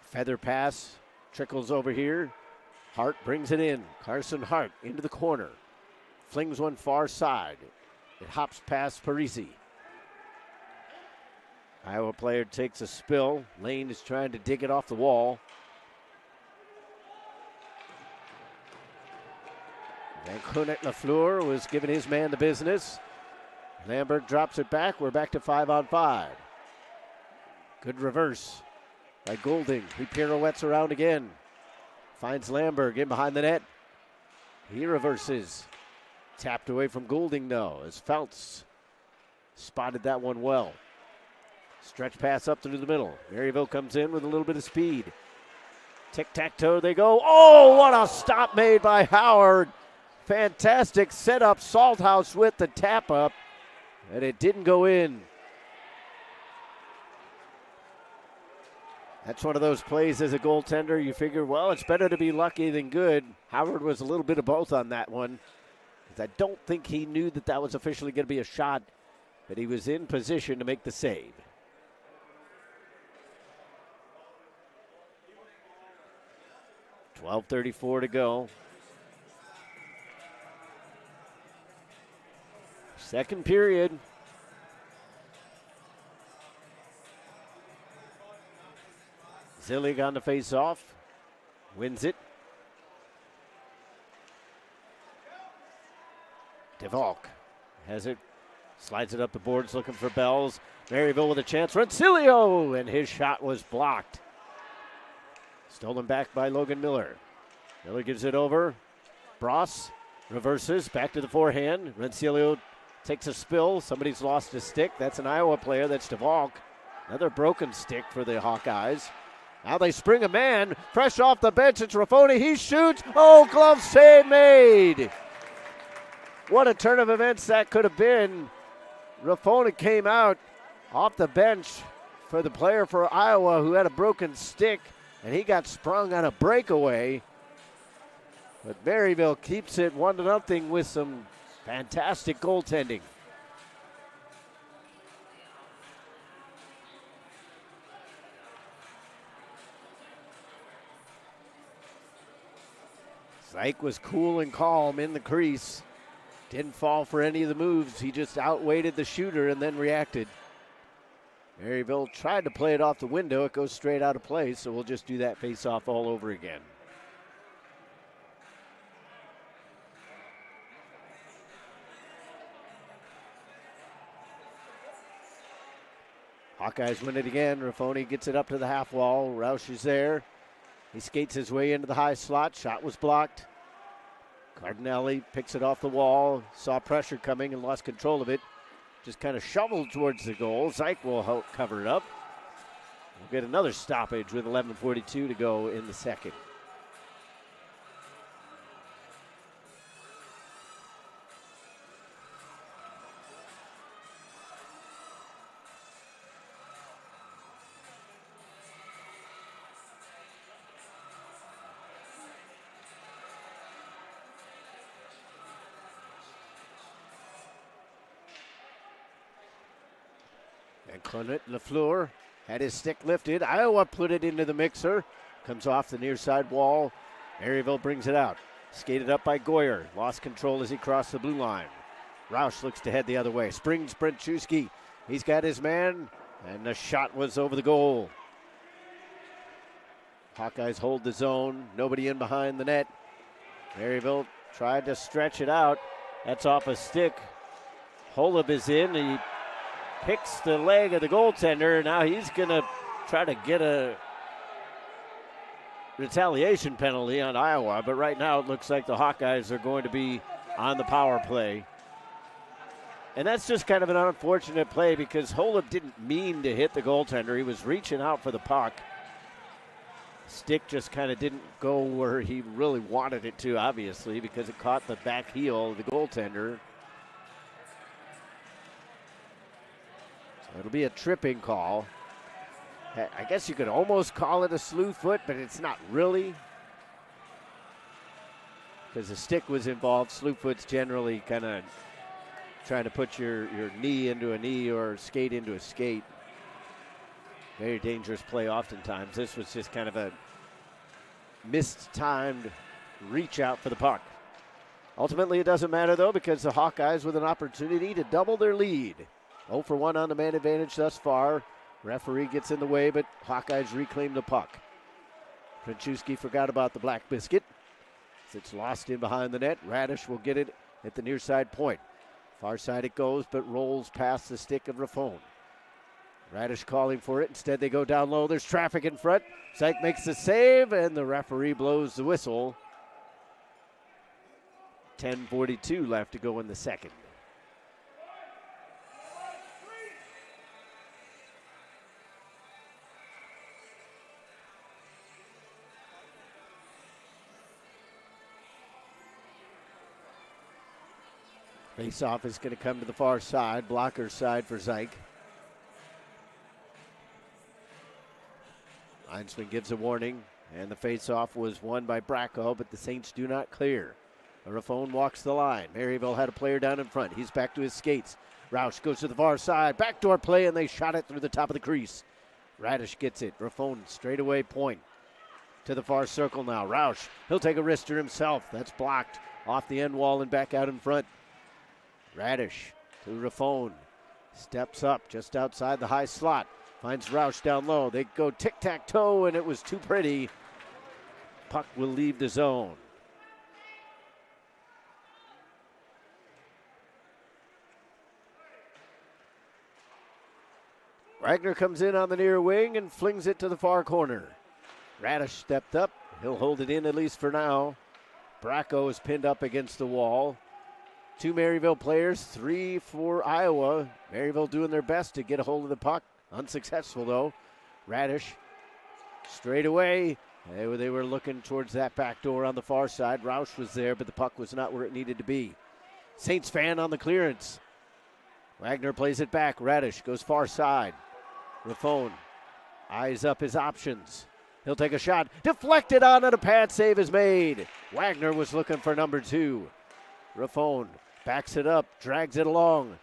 Feather pass trickles over here. Hart brings it in. Carson Hart into the corner. Flings one far side. It hops past Parisi. Iowa player takes a spill. Lane is trying to dig it off the wall. Van Kunik Lafleur was giving his man the business. Lambert drops it back. We're back to 5-on-5. Good reverse by Golding. He pirouettes around again. Finds Lambert in behind the net. He reverses. Tapped away from Golding though as Feltz spotted that one well. Stretch pass up through the middle. Maryville comes in with a little bit of speed. Tic-tac-toe they go. Oh, what a stop made by Howard. Fantastic setup. Salthouse with the tap up. And it didn't go in. That's one of those plays as a goaltender. You figure, well, it's better to be lucky than good. Howard was a little bit of both on that one. I don't think he knew that that was officially going to be a shot, but he was in position to make the save. .12:34 to go. Second period. Zillig on the face-off. Wins it. DeValk has it. Slides it up the boards looking for Bells. Maryville with a chance. Rancilio! And his shot was blocked. Stolen back by Logan Miller. Miller gives it over. Bross reverses. Back to the forehand. Rancilio takes a spill. Somebody's lost a stick. That's an Iowa player. That's DeValk. Another broken stick for the Hawkeyes. Now they spring a man. Fresh off the bench. It's Raffoni. He shoots. Oh, glove save made. What a turn of events that could have been. Raffoni came out off the bench for the player for Iowa who had a broken stick, and he got sprung on a breakaway. But Maryville keeps it 1-0 with some fantastic goaltending. Zyke was cool and calm in the crease. Didn't fall for any of the moves. He just outweighted the shooter and then reacted. Maryville tried to play it off the window. It goes straight out of play, so we'll just do that face-off all over again. Hawkeyes win it again. Raffoni gets it up to the half wall. Roush is there. He skates his way into the high slot. Shot was blocked. Cardinelli picks it off the wall, saw pressure coming and lost control of it. Just kind of shoveled towards the goal. Zyke will help cover it up. We'll get another stoppage with 11:42 to go in the second. And Clement Lafleur had his stick lifted. Iowa put it into the mixer. Comes off the near side wall. Maryville brings it out. Skated up by Goyer. Lost control as he crossed the blue line. Roush looks to head the other way. Springs Brentchewski. He's got his man. And the shot was over the goal. Hawkeyes hold the zone. Nobody in behind the net. Maryville tried to stretch it out. That's off a stick. Holub is in. He picks the leg of the goaltender. Now he's going to try to get a retaliation penalty on Iowa, but right now it looks like the Hawkeyes are going to be on the power play. And that's just kind of an unfortunate play because Holub didn't mean to hit the goaltender. He was reaching out for the puck. Stick just kind of didn't go where he really wanted it to, obviously, because it caught the back heel of the goaltender. It'll be a tripping call. I guess you could almost call it a slew foot, but it's not really. Because the stick was involved. Slew foot's generally kind of trying to put your knee into a knee or skate into a skate. Very dangerous play oftentimes. This was just kind of a mistimed reach out for the puck. Ultimately, it doesn't matter, though, because the Hawkeyes with an opportunity to double their lead. 0 for 1 on the man advantage thus far. Referee gets in the way, but Hawkeyes reclaim the puck. Brentchewski forgot about the black biscuit. It's lost in behind the net. Radish will get it at the near side point. Far side it goes, but rolls past the stick of Raffone. Radish calling for it. Instead, they go down low. There's traffic in front. Zyke makes the save, and the referee blows the whistle. 10:42 left to go in the second. Face-off is going to come to the far side, blocker side for Zyke. Linesman gives a warning, and the face-off was won by Bracco, but the Saints do not clear. Raffone walks the line. Maryville had a player down in front. He's back to his skates. Roush goes to the far side. Backdoor play, and they shot it through the top of the crease. Radish gets it. Raffone straightaway point to the far circle now. Roush, he'll take a wrister himself. That's blocked off the end wall and back out in front. Radish to Raffone. Steps up just outside the high slot. Finds Roush down low. They go tic-tac-toe, and it was too pretty. Puck will leave the zone. Wagner comes in on the near wing and flings it to the far corner. Radish stepped up. He'll hold it in at least for now. Bracco is pinned up against the wall. 2 Maryville players, 3 for Iowa. Maryville doing their best to get a hold of the puck. Unsuccessful, though. Radish straight away. They were looking towards that back door on the far side. Roush was there, but the puck was not where it needed to be. Saints fan on the clearance. Wagner plays it back. Radish goes far side. Raffone eyes up his options. He'll take a shot. Deflected on and a pad save is made. Wagner was looking for number 2. Raffone backs it up, drags it along.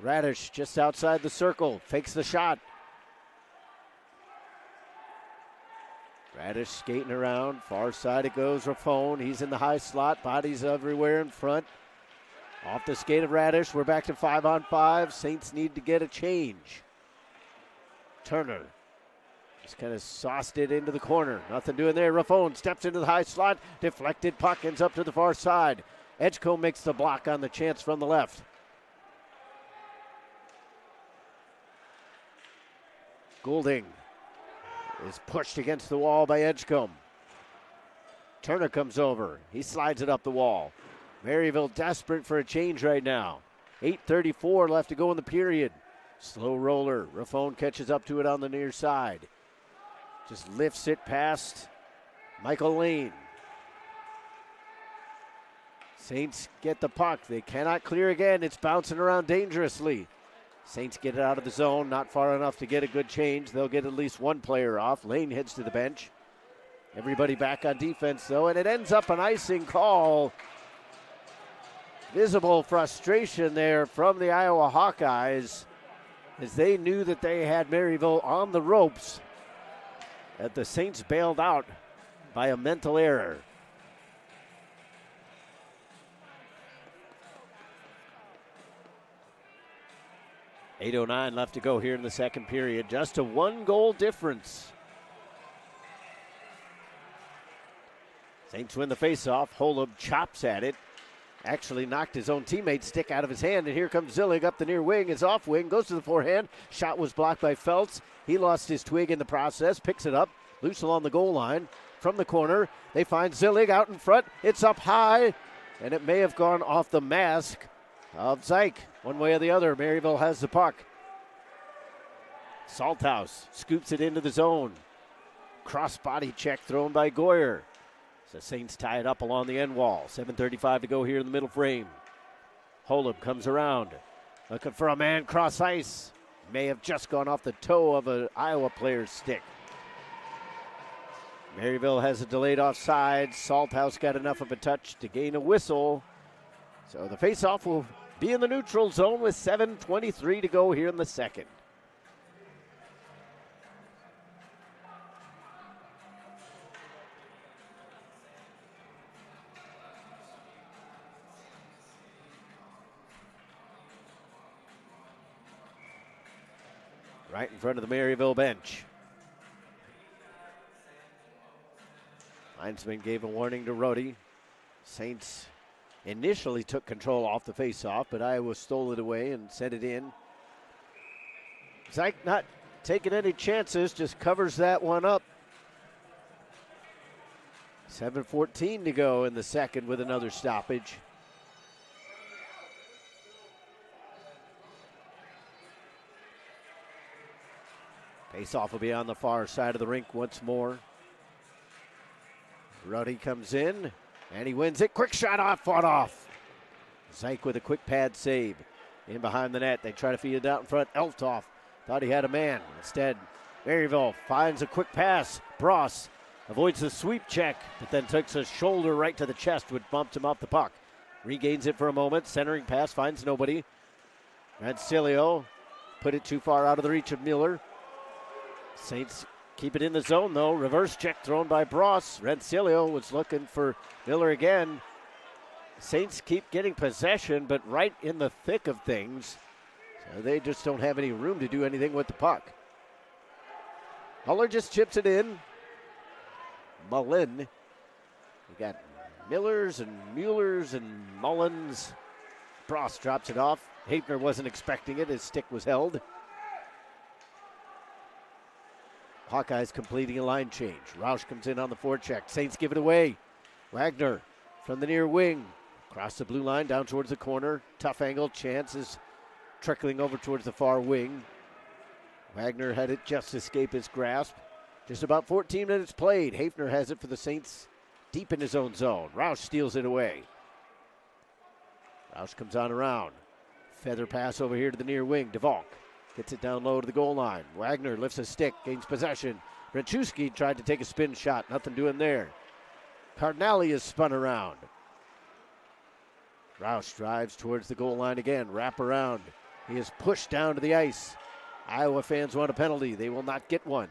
Radish just outside the circle, fakes the shot. Radish skating around, far side it goes, Raffone. He's in the high slot, bodies everywhere in front. Off the skate of Radish, we're back to 5-on-5. Saints need to get a change. Turner just kind of sauced it into the corner. Nothing doing there. Raffone steps into the high slot, deflected puck, ends up to the far side. Edgecombe makes the block on the chance from the left. Goulding is pushed against the wall by Edgecombe. Turner comes over. He slides it up the wall. Maryville desperate for a change right now. 8:34 left to go in the period. Slow roller. Raffone catches up to it on the near side. Just lifts it past Michael Lane. Saints get the puck. They cannot clear again. It's bouncing around dangerously. Saints get it out of the zone, not far enough to get a good change. They'll get at least one player off. Lane heads to the bench. Everybody back on defense, though, and it ends up an icing call. Visible frustration there from the Iowa Hawkeyes as they knew that they had Maryville on the ropes, that the Saints bailed out by a mental error. .809 left to go here in the second period. Just a one-goal difference. Saints win the faceoff. Holub chops at it. Actually knocked his own teammate's stick out of his hand, and here comes Zillig up the near wing. His off wing goes to the forehand. Shot was blocked by Feltz. He lost his twig in the process. Picks it up. Loose along the goal line. From the corner, they find Zillig out in front. It's up high, and it may have gone off the mask of Zyke. One way or the other, Maryville has the puck. Salthouse scoops it into the zone. Cross body check thrown by Goyer. So Saints tie it up along the end wall. 7:35 to go here in the middle frame. Holub comes around, looking for a man cross ice. May have just gone off the toe of an Iowa player's stick. Maryville has a delayed offside. Salthouse got enough of a touch to gain a whistle. So the faceoff will be in the neutral zone with 7:23 to go here in the second. Right in front of the Maryville bench. Linesman gave a warning to Rhodey. Saints initially took control off the faceoff, but Iowa stole it away and sent it in. Zyke not taking any chances, just covers that one up. 7:14 to go in the second with another stoppage. Faceoff will be on the far side of the rink once more. Ruddy comes in, and he wins it. Quick shot off, fought off. Zyke with a quick pad save. In behind the net, they try to feed it out in front. Elftoff thought he had a man. Instead, Maryville finds a quick pass. Bross avoids the sweep check, but then takes a shoulder right to the chest, which bumped him off the puck. Regains it for a moment. Centering pass finds nobody. Rancilio put it too far out of the reach of Miller. Saints keep it in the zone, though. Reverse check thrown by Bross. Rancilio was looking for Miller again. Saints keep getting possession, but right in the thick of things. So they just don't have any room to do anything with the puck. Muller just chips it in. Mullen. We got Millers and Muellers and Mullins. Bross drops it off. Hafner wasn't expecting it. His stick was held. Hawkeyes completing a line change. Roush comes in on the forecheck. Saints give it away. Wagner from the near wing. Across the blue line, down towards the corner. Tough angle. Chance is trickling over towards the far wing. Wagner had it just escape his grasp. Just about 14 minutes played. Hafner has it for the Saints deep in his own zone. Roush steals it away. Roush comes on around. Feather pass over here to the near wing. DeValk gets it down low to the goal line. Wagner lifts a stick, gains possession. Renchewski tried to take a spin shot. Nothing doing there. Cardinale is spun around. Roush drives towards the goal line again. Wrap around. He is pushed down to the ice. Iowa fans want a penalty. They will not get one.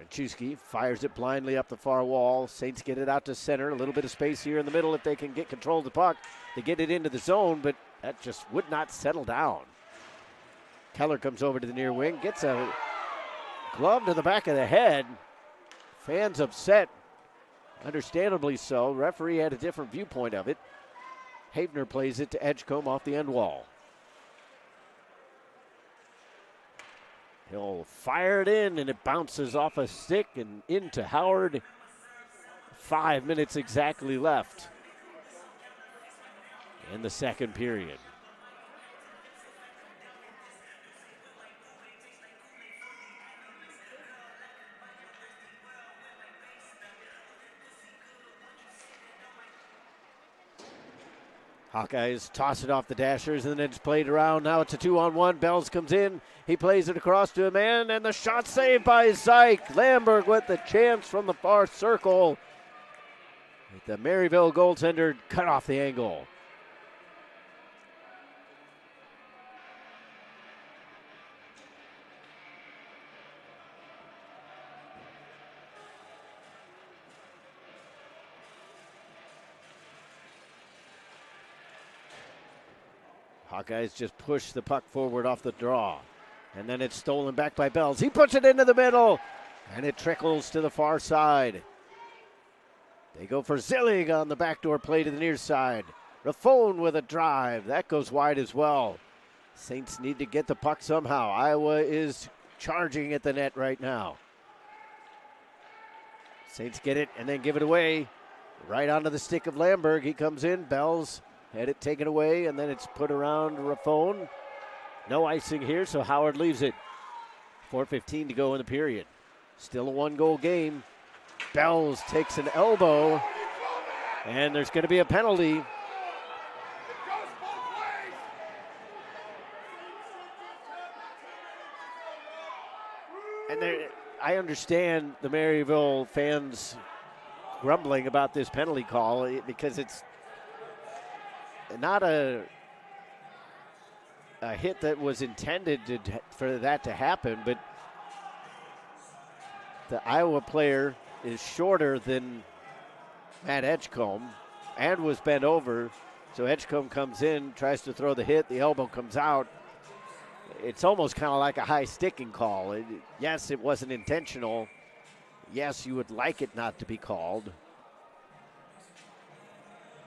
Renchewski fires it blindly up the far wall. Saints get it out to center. A little bit of space here in the middle if they can get control of the puck. They get it into the zone, but that just would not settle down. Keller comes over to the near wing, gets a glove to the back of the head. Fans upset, understandably so. Referee had a different viewpoint of it. Hafner plays it to Edgecombe off the end wall. He'll fire it in, and it bounces off a stick and into Howard. 5 minutes exactly left in the second period. Hawkeyes toss it off the Dashers, and then it's played around. Now it's a 2-on-1. Bells comes in. He plays it across to a man, and the shot saved by Zyke. Lamberg with the chance from the far circle. The Maryville goaltender cut off the angle. Hawkeyes just push the puck forward off the draw. And then it's stolen back by Bells. He puts it into the middle, and it trickles to the far side. They go for Zillig on the backdoor play to the near side. Raffone with a drive. That goes wide as well. Saints need to get the puck somehow. Iowa is charging at the net right now. Saints get it and then give it away. Right onto the stick of Lamberg. He comes in. Bells had it taken away, and then it's put around Raffone. No icing here, so Howard leaves it. 4:15 to go in the period. Still a one-goal game. Bells takes an elbow, and there's going to be a penalty. And I understand the Maryville fans grumbling about this penalty call because it's not a hit that was intended for that to happen, but the Iowa player is shorter than Matt Edgecombe and was bent over. So Edgecombe comes in, tries to throw the hit, the elbow comes out. It's almost kind of like a high sticking call. Yes, it wasn't intentional. Yes, you would like it not to be called.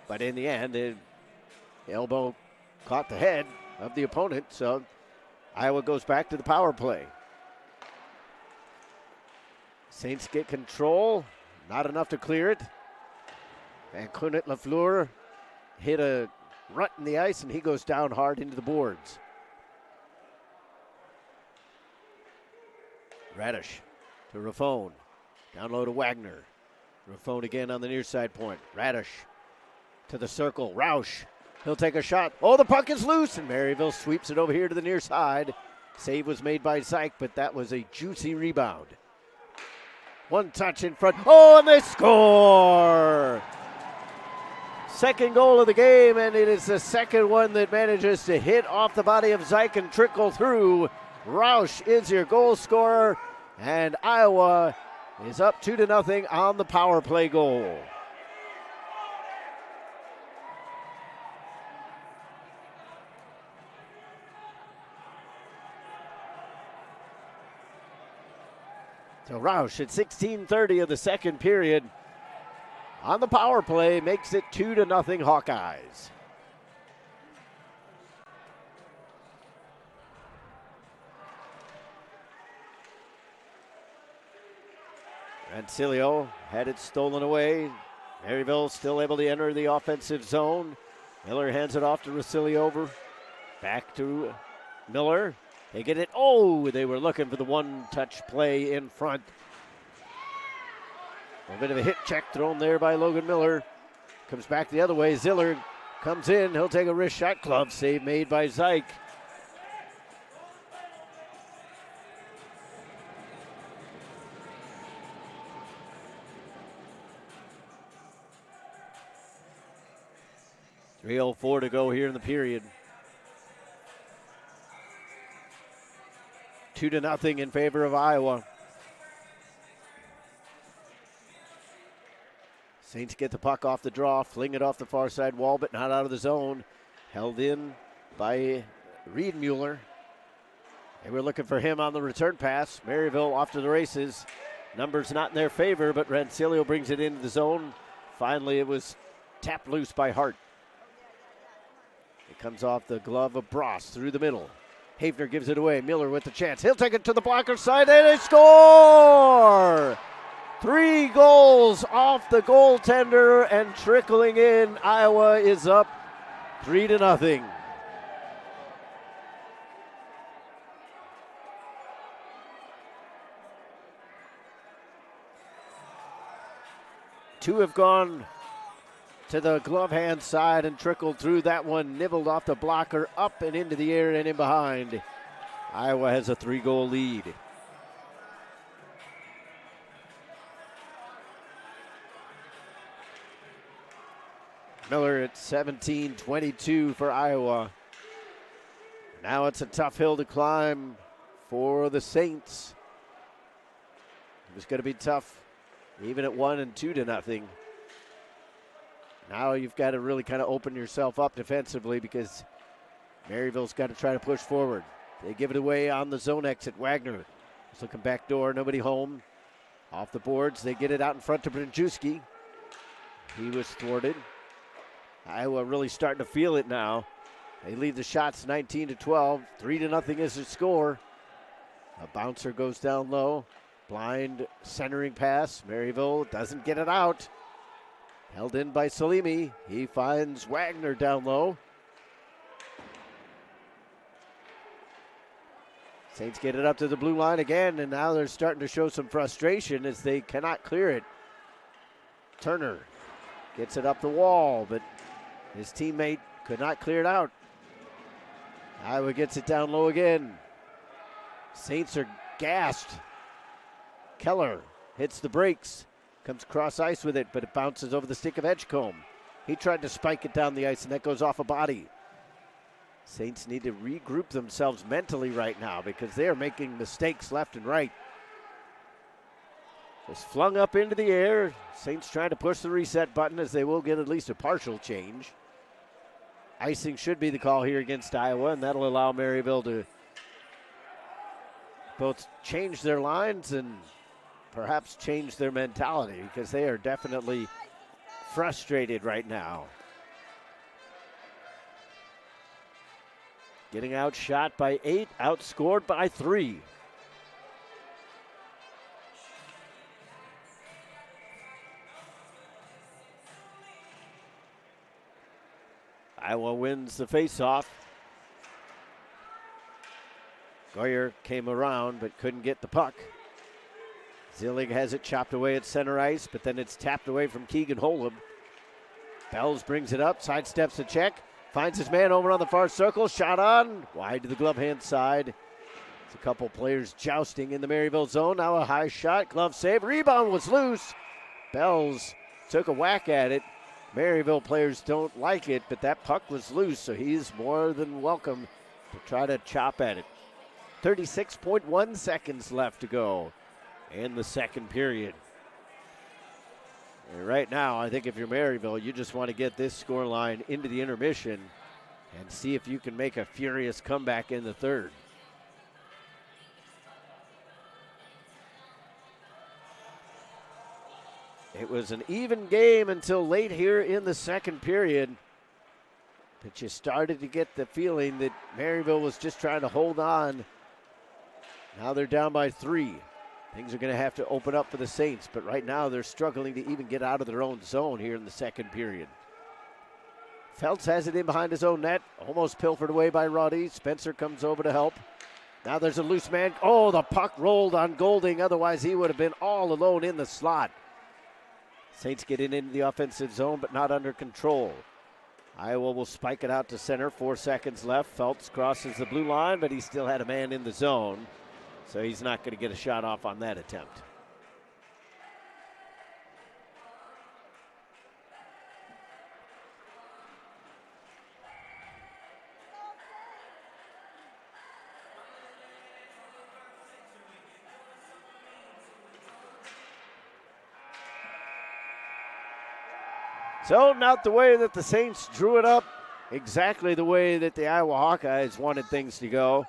But in the end, the elbow caught the head of the opponent, so Iowa goes back to the power play. Saints get control, not enough to clear it. And Clunet Lafleur hit a rut in the ice, and he goes down hard into the boards. Radish to Raffone. Down low to Wagner. Raffone again on the near side point. Radish to the circle. Roush. He'll take a shot. Oh, the puck is loose, and Maryville sweeps it over here to the near side. Save was made by Zyke, but that was a juicy rebound. One touch in front. Oh, and they score! Second goal of the game, and it is the second one that manages to hit off the body of Zyke and trickle through. Roush is your goal scorer, and Iowa is up 2-0 on the power play goal. So Roush at 16:30 of the second period on the power play makes it 2-0 Hawkeyes. Rancilio had it stolen away. Maryville still able to enter the offensive zone. Miller hands it off to Rancilio. Back to Miller. They get it. Oh, they were looking for the one-touch play in front. A bit of a hit check thrown there by Logan Miller. Comes back the other way. Ziller comes in. He'll take a wrist shot. Glove save made by Zyke. .304 to go here in the period. 2-0 in favor of Iowa. Saints get the puck off the draw, fling it off the far side wall, but not out of the zone. Held in by Riedmuller. They were looking for him on the return pass. Maryville off to the races. Numbers not in their favor, but Rancilio brings it into the zone. Finally, it was tapped loose by Hart. It comes off the glove of Bross through the middle. Hafner gives it away. Miller with the chance. He'll take it to the blocker side, and they score! 3 goals off the goaltender and trickling in. Iowa is up 3-0. Two have gone to the glove hand side and trickled through. That one nibbled off the blocker, up and into the air and in behind. Iowa has a 3-goal lead. Miller at 17-22 for Iowa. Now it's a tough hill to climb for the Saints. It was going to be tough even at 1 and 2-0. Now you've got to really kind of open yourself up defensively because Maryville's got to try to push forward. They give it away on the zone exit. Wagner is looking back door, nobody home. Off the boards, they get it out in front to Brzezinski. He was thwarted. Iowa really starting to feel it now. They lead the shots 19-12. 3-0 is the score. A bouncer goes down low. Blind centering pass. Maryville doesn't get it out. Held in by Salimi. He finds Wagner down low. Saints get it up to the blue line again, and now they're starting to show some frustration as they cannot clear it. Turner gets it up the wall, but his teammate could not clear it out. Iowa gets it down low again. Saints are gassed. Keller hits the brakes, comes cross ice with it, but it bounces over the stick of Edgecombe. He tried to spike it down the ice, and that goes off a body. Saints need to regroup themselves mentally right now because they are making mistakes left and right. Just flung up into the air. Saints trying to push the reset button as they will get at least a partial change. Icing should be the call here against Iowa, and that'll allow Maryville to both change their lines and perhaps change their mentality because they are definitely frustrated right now. Getting outshot by 8, outscored by 3. Iowa wins the faceoff. Goyer came around but couldn't get the puck. Zillig has it chopped away at center ice, but then it's tapped away from Keegan Holub. Bells brings it up, sidesteps the check, finds his man over on the far circle, shot on, wide to the glove hand side. It's a couple players jousting in the Maryville zone. Now a high shot, glove save, rebound was loose. Bells took a whack at it. Maryville players don't like it, but that puck was loose, so he's more than welcome to try to chop at it. 36.1 seconds left to go in the second period. And right now, I think if you're Maryville, you just want to get this scoreline into the intermission and see if you can make a furious comeback in the third. It was an even game until late here in the second period. But you started to get the feeling that Maryville was just trying to hold on. Now they're down by 3. Things are going to have to open up for the Saints, but right now they're struggling to even get out of their own zone here in the second period. Feltz has it in behind his own net, almost pilfered away by Roddy. Spencer comes over to help. Now there's a loose man. Oh, the puck rolled on Golding, otherwise he would have been all alone in the slot. Saints get into the offensive zone, but not under control. Iowa will spike it out to center, 4 seconds left. Feltz crosses the blue line, but he still had a man in the zone. So he's not going to get a shot off on that attempt. So not the way that the Saints drew it up, exactly the way that the Iowa Hawkeyes wanted things to go,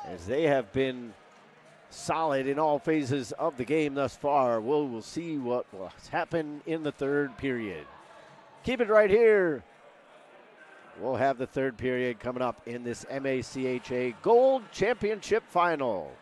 as they have been solid in all phases of the game thus far. We'll see what will happen in the third period. Keep it right here We'll have the third period coming up in this MACHA Gold Championship Final.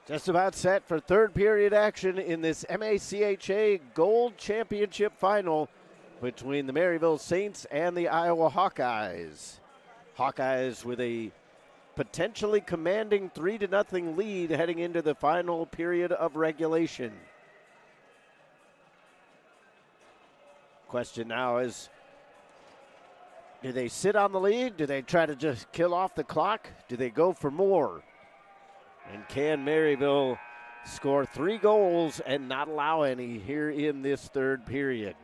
Just about set for third period action in this MACHA Gold Championship final between the Maryville Saints and the Iowa Hawkeyes. Hawkeyes with a potentially commanding 3-0 lead heading into the final period of regulation. Question now is, do they sit on the lead? Do they try to just kill off the clock? Do they go for more? And can Maryville score 3 goals and not allow any here in this third period?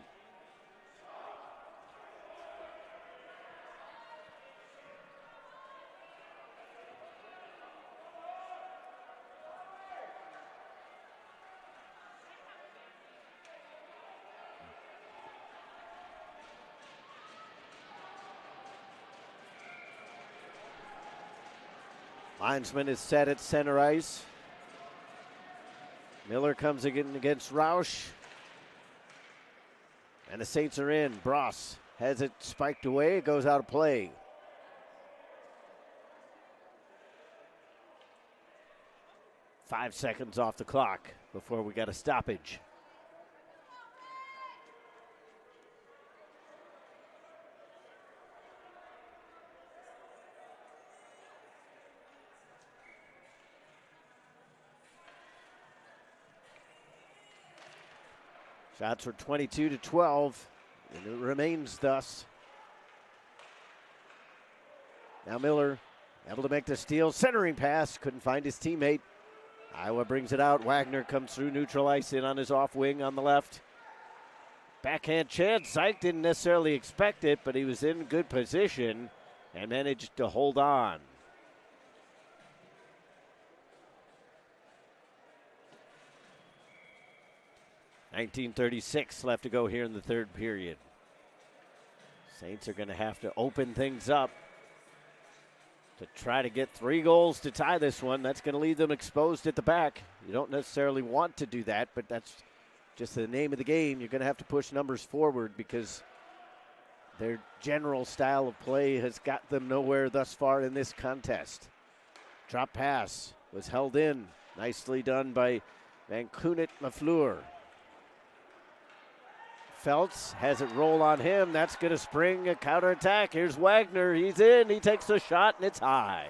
Linesman is set at center ice. Miller comes again against Roush. And the Saints are in. Bross has it spiked away. It goes out of play. Five seconds off the clock before we got a stoppage. Shots were 22-12, and it remains thus. Now Miller able to make the steal, centering pass, couldn't find his teammate. Iowa brings it out. Wagner comes through neutral ice in on his off wing on the left. Backhand chance. Zyke didn't necessarily expect it, but he was in good position and managed to hold on. .1936 left to go here in the third period. Saints are going to have to open things up to try to get 3 goals to tie this one. That's going to leave them exposed at the back. You don't necessarily want to do that, but that's just the name of the game. You're going to have to push numbers forward because their general style of play has got them nowhere thus far in this contest. Drop pass was held in. Nicely done by Van Kunit Lafleur. Feltz has it roll on him. That's going to spring a counterattack. Here's Wagner. He's in. He takes the shot, and it's high.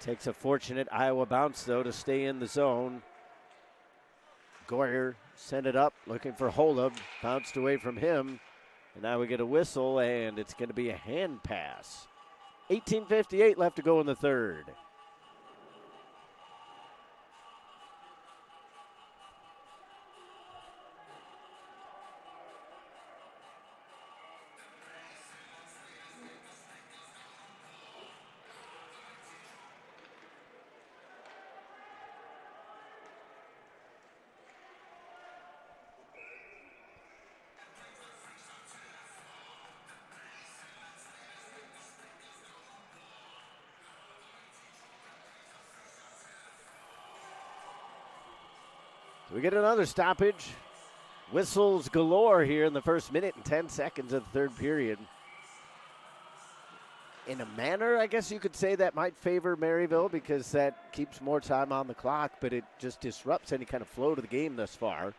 Takes a fortunate Iowa bounce, though, to stay in the zone. Goyer sent it up, looking for Holub. Bounced away from him. And now we get a whistle, and it's going to be a hand pass. 18:58 left to go in the third. We get another stoppage. Whistles galore here in the first minute and 10 seconds of the third period. In a manner, I guess you could say that might favor Maryville because that keeps more time on the clock, but it just disrupts any kind of flow to the game thus far.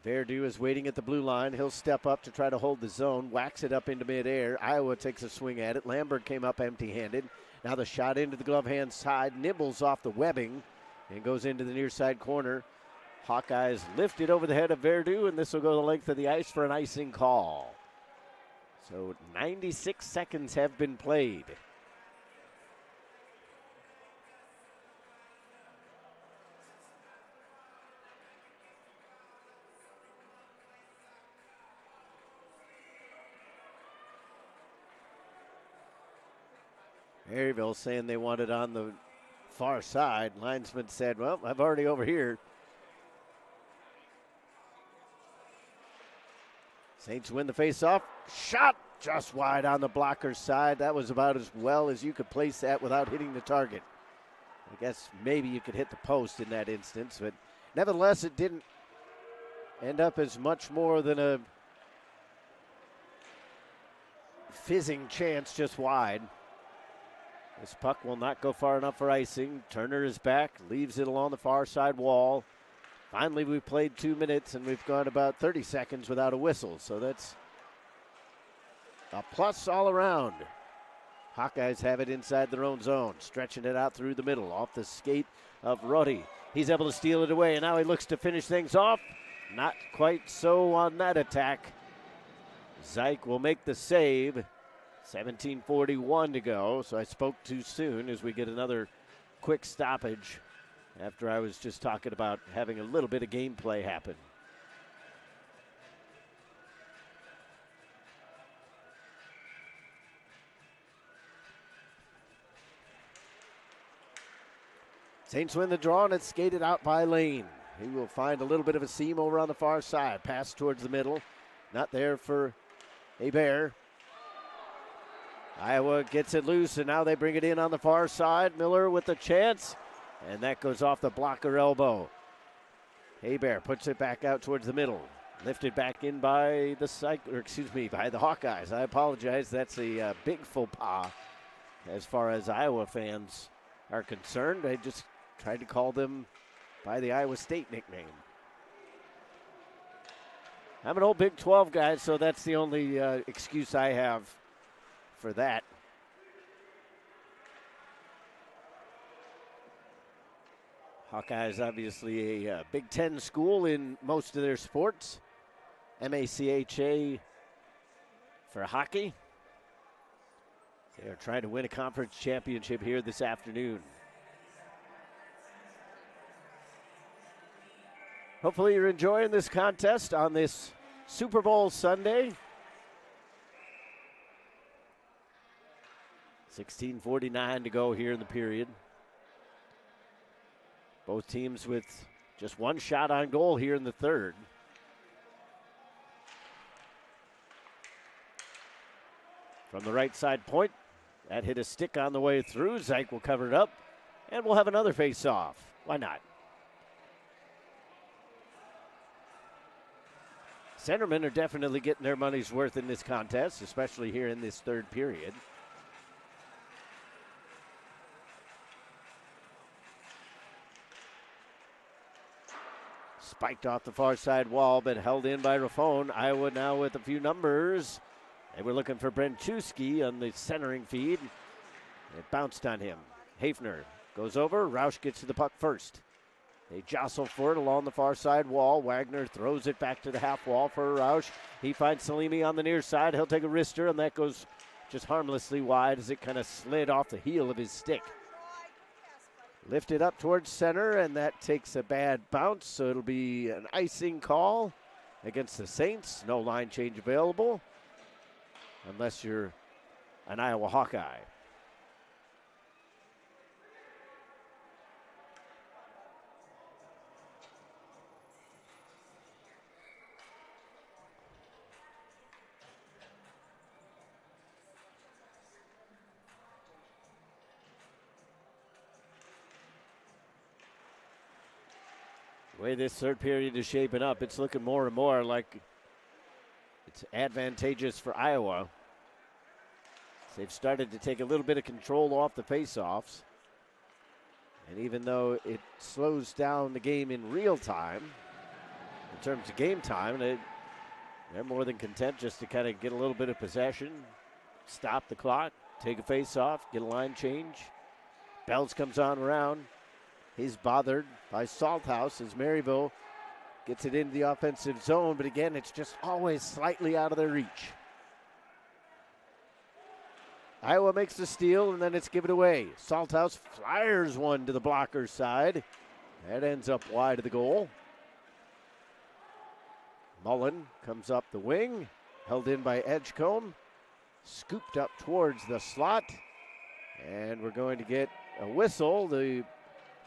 Verdu is waiting at the blue line. He'll step up to try to hold the zone, whacks it up into midair. Iowa takes a swing at it. Lambert came up empty-handed. Now the shot into the glove hand side, nibbles off the webbing and goes into the near side corner. Hawkeyes lifted over the head of Verdu, and this will go the length of the ice for an icing call. So 96 seconds have been played. Maryville saying they want it on the far side. Linesman said, well, I've already over here. Saints win the faceoff. Shot just wide on the blocker's side. That was about as well as you could place that without hitting the target. I guess maybe you could hit the post in that instance, but nevertheless, it didn't end up as much more than a fizzing chance just wide. This puck will not go far enough for icing. Turner is back, leaves it along the far side wall. Finally, we played 2 minutes, and we've gone about 30 seconds without a whistle, so that's a plus all around. Hawkeyes have it inside their own zone, stretching it out through the middle, off the skate of Roddy. He's able to steal it away, and now he looks to finish things off. Not quite so on that attack. Zyke will make the save. 17:41 to go, so I spoke too soon as we get another quick stoppage after I was just talking about having a little bit of gameplay happen. Saints win the draw, and it's skated out by Lane. He will find a little bit of a seam over on the far side. Pass towards the middle. Not there for Hebert. Iowa gets it loose, and now they bring it in on the far side. Miller with the chance, and that goes off the blocker elbow. Hebert puts it back out towards the middle. Lifted back in by the by the Hawkeyes. I apologize. That's a big faux pas as far as Iowa fans are concerned. I just tried to call them by the Iowa State nickname. I'm an old Big 12 guy, so that's the only excuse I have for that. Hawkeyes obviously a Big 10 school in most of their sports. MACHA for hockey. They are trying to win a conference championship here this afternoon. Hopefully you're enjoying this contest on this Super Bowl Sunday. 16:49 to go here in the period. Both teams with just one shot on goal here in the third. From the right side point, that hit a stick on the way through. Zyke will cover it up, and we'll have another face-off. Why not? Centermen are definitely getting their money's worth in this contest, especially here in this third period. Spiked off the far side wall, but held in by Raffone. Iowa now with a few numbers. They were looking for Brenchewski on the centering feed. It bounced on him. Hafner goes over. Roush gets to the puck first. They jostle for it along the far side wall. Wagner throws it back to the half wall for Roush. He finds Salimi on the near side. He'll take a wrister, and that goes just harmlessly wide as it kind of slid off the heel of his stick. Lifted up towards center, and that takes a bad bounce, so it'll be an icing call against the Saints. No line change available unless you're an Iowa Hawkeye. The way this third period is shaping up, it's looking more and more like it's advantageous for Iowa. They've started to take a little bit of control off the faceoffs. And even though it slows down the game in real time, in terms of game time, they're more than content just to kind of get a little bit of possession, stop the clock, take a faceoff, get a line change. Bells comes on around. He's bothered by Salthouse as Maryville gets it into the offensive zone, but again, it's just always slightly out of their reach. Iowa makes the steal, and then it's given away. Salthouse flyers one to the blocker's side. That ends up wide of the goal. Mullen comes up the wing, held in by Edgecombe, scooped up towards the slot, and we're going to get a whistle. The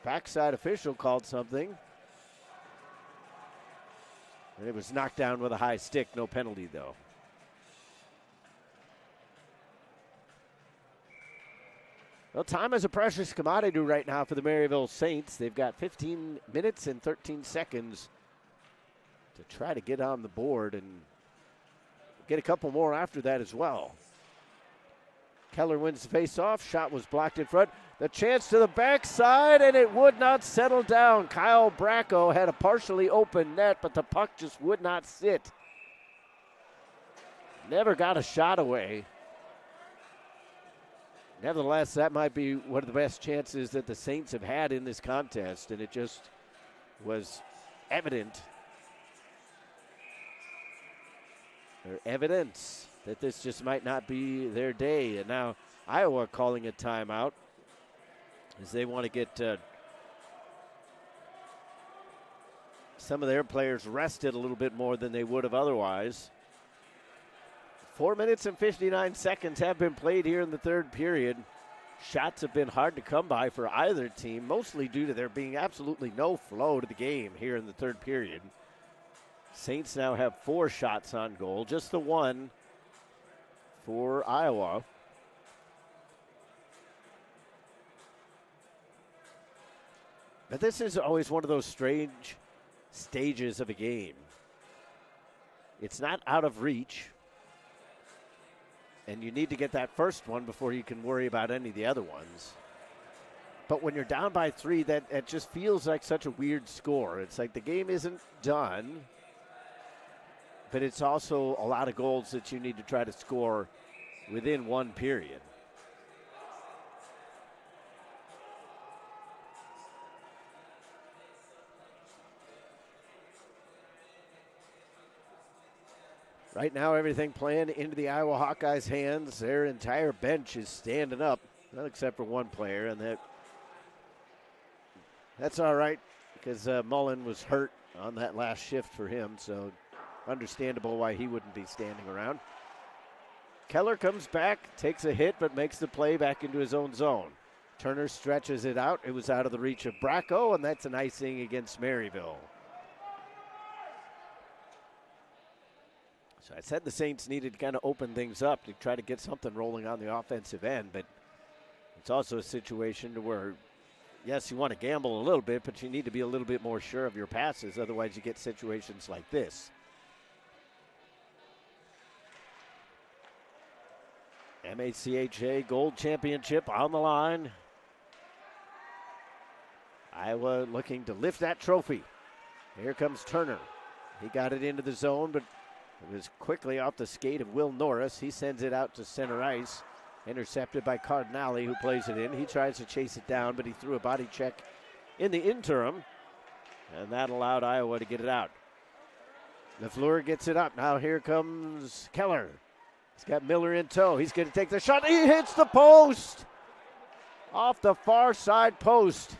backside official called something. And it was knocked down with a high stick. No penalty, though. Well, time is a precious commodity right now for the Maryville Saints. They've got 15 minutes and 13 seconds to try to get on the board and get a couple more after that as well. Keller wins the face-off. Shot was blocked in front. The chance to the backside, and it would not settle down. Kyle Bracco had a partially open net, but the puck just would not sit. Never got a shot away. Nevertheless, that might be one of the best chances that the Saints have had in this contest, and it just was evident, or evidence, that this just might not be their day. And now Iowa calling a timeout as they want to get some of their players rested a little bit more than they would have otherwise. 4 minutes and 59 seconds have been played here in the third period. Shots have been hard to come by for either team, mostly due to there being absolutely no flow to the game here in the third period. Saints now have 4 shots on goal, just the one for Iowa. But this is always one of those strange stages of a game. It's not out of reach, and you need to get that first one before you can worry about any of the other ones. But when you're down by 3, that just feels like such a weird score. It's like the game isn't done, but it's also a lot of goals that you need to try to score within one period. Right now, everything playing into the Iowa Hawkeyes' hands. Their entire bench is standing up, not except for one player, and that's all right because Mullen was hurt on that last shift for him, so understandable why he wouldn't be standing around. Keller comes back, takes a hit, but makes the play back into his own zone. Turner stretches it out. It was out of the reach of Bracco, and that's an icing against Maryville. So I said the Saints needed to kind of open things up to try to get something rolling on the offensive end, but it's also a situation where, yes, you want to gamble a little bit, but you need to be a little bit more sure of your passes. Otherwise, you get situations like this. MACHA Gold Championship on the line. Iowa looking to lift that trophy. Here comes Turner. He got it into the zone, but it was quickly off the skate of Will Norris. He sends it out to center ice. Intercepted by Cardinale, who plays it in. He tries to chase it down, but he threw a body check in the interim, and that allowed Iowa to get it out. LaFleur gets it up. Now here comes Keller. He's got Miller in tow. He's going to take the shot. He hits the post off the far side post.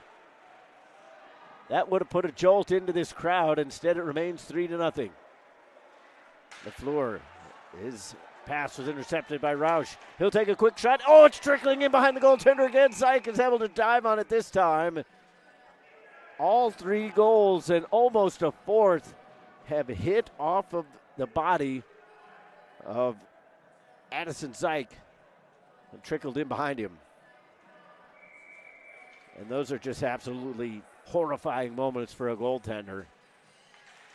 That would have put a jolt into this crowd. Instead, it remains 3-0. LaFleur, his pass was intercepted by Roush. He'll take a quick shot. Oh, it's trickling in behind the goaltender again. Zyke is able to dive on it this time. All 3 goals and almost a fourth have hit off of the body of Addison Zyke and trickled in behind him. And those are just absolutely horrifying moments for a goaltender,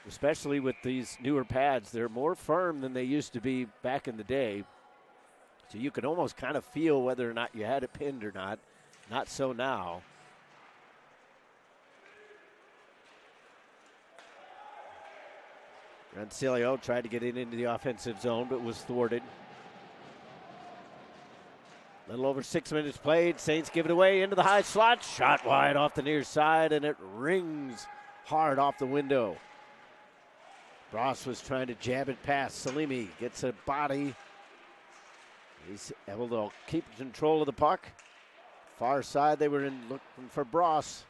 especially with these newer pads. They're more firm than they used to be back in the day. So you can almost kind of feel whether or not you had it pinned or not. Not so now. Rancilio tried to get it into the offensive zone, but was thwarted. A little over 6 minutes played. Saints give it away into the high slot. Shot wide off the near side, and it rings hard off the window. Ross was trying to jab it past. Salimi gets a body. He's able to keep control of the puck. Far side, they were in looking for Bross.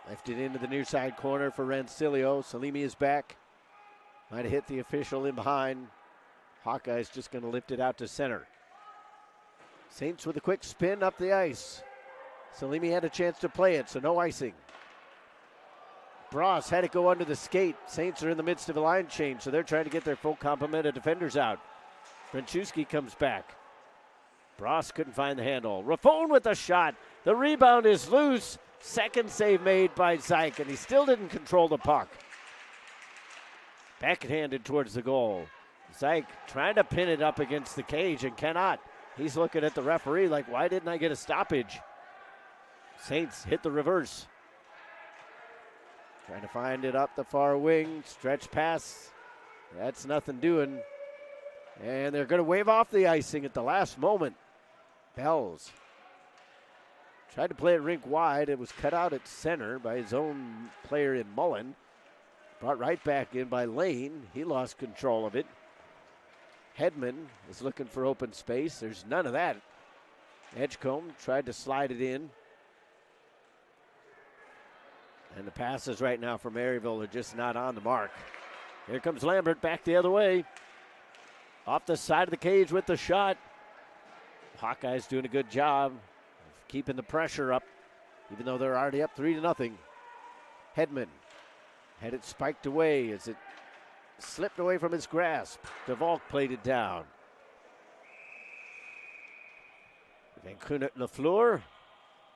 Lifted into the near side corner for Rancilio. Salimi is back. Might have hit the official in behind. Hawkeyes just going to lift it out to center. Saints with a quick spin up the ice. Salimi had a chance to play it, so no icing. Bross had it go under the skate. Saints are in the midst of a line change, so they're trying to get their full complement of defenders out. Franchuski comes back. Bross couldn't find the handle. Raffone with the shot. The rebound is loose. Second save made by Zyke, and he still didn't control the puck. Backhanded towards the goal. Zyke trying to pin it up against the cage and cannot. He's looking at the referee like, why didn't I get a stoppage? Saints hit the reverse. Trying to find it up the far wing. Stretch pass. That's nothing doing. And they're going to wave off the icing at the last moment. Bells tried to play it rink wide. It was cut out at center by his own player in Mullen. Brought right back in by Lane. He lost control of it. Hedman is looking for open space. There's none of that. Edgecombe tried to slide it in. And the passes right now for Maryville are just not on the mark. Here comes Lambert back the other way. Off the side of the cage with the shot. Hawkeyes doing a good job of keeping the pressure up, even though they're already up 3-0. Hedman had it spiked away as it slipped away from his grasp. DeValk played it down. Van Kunet LaFleur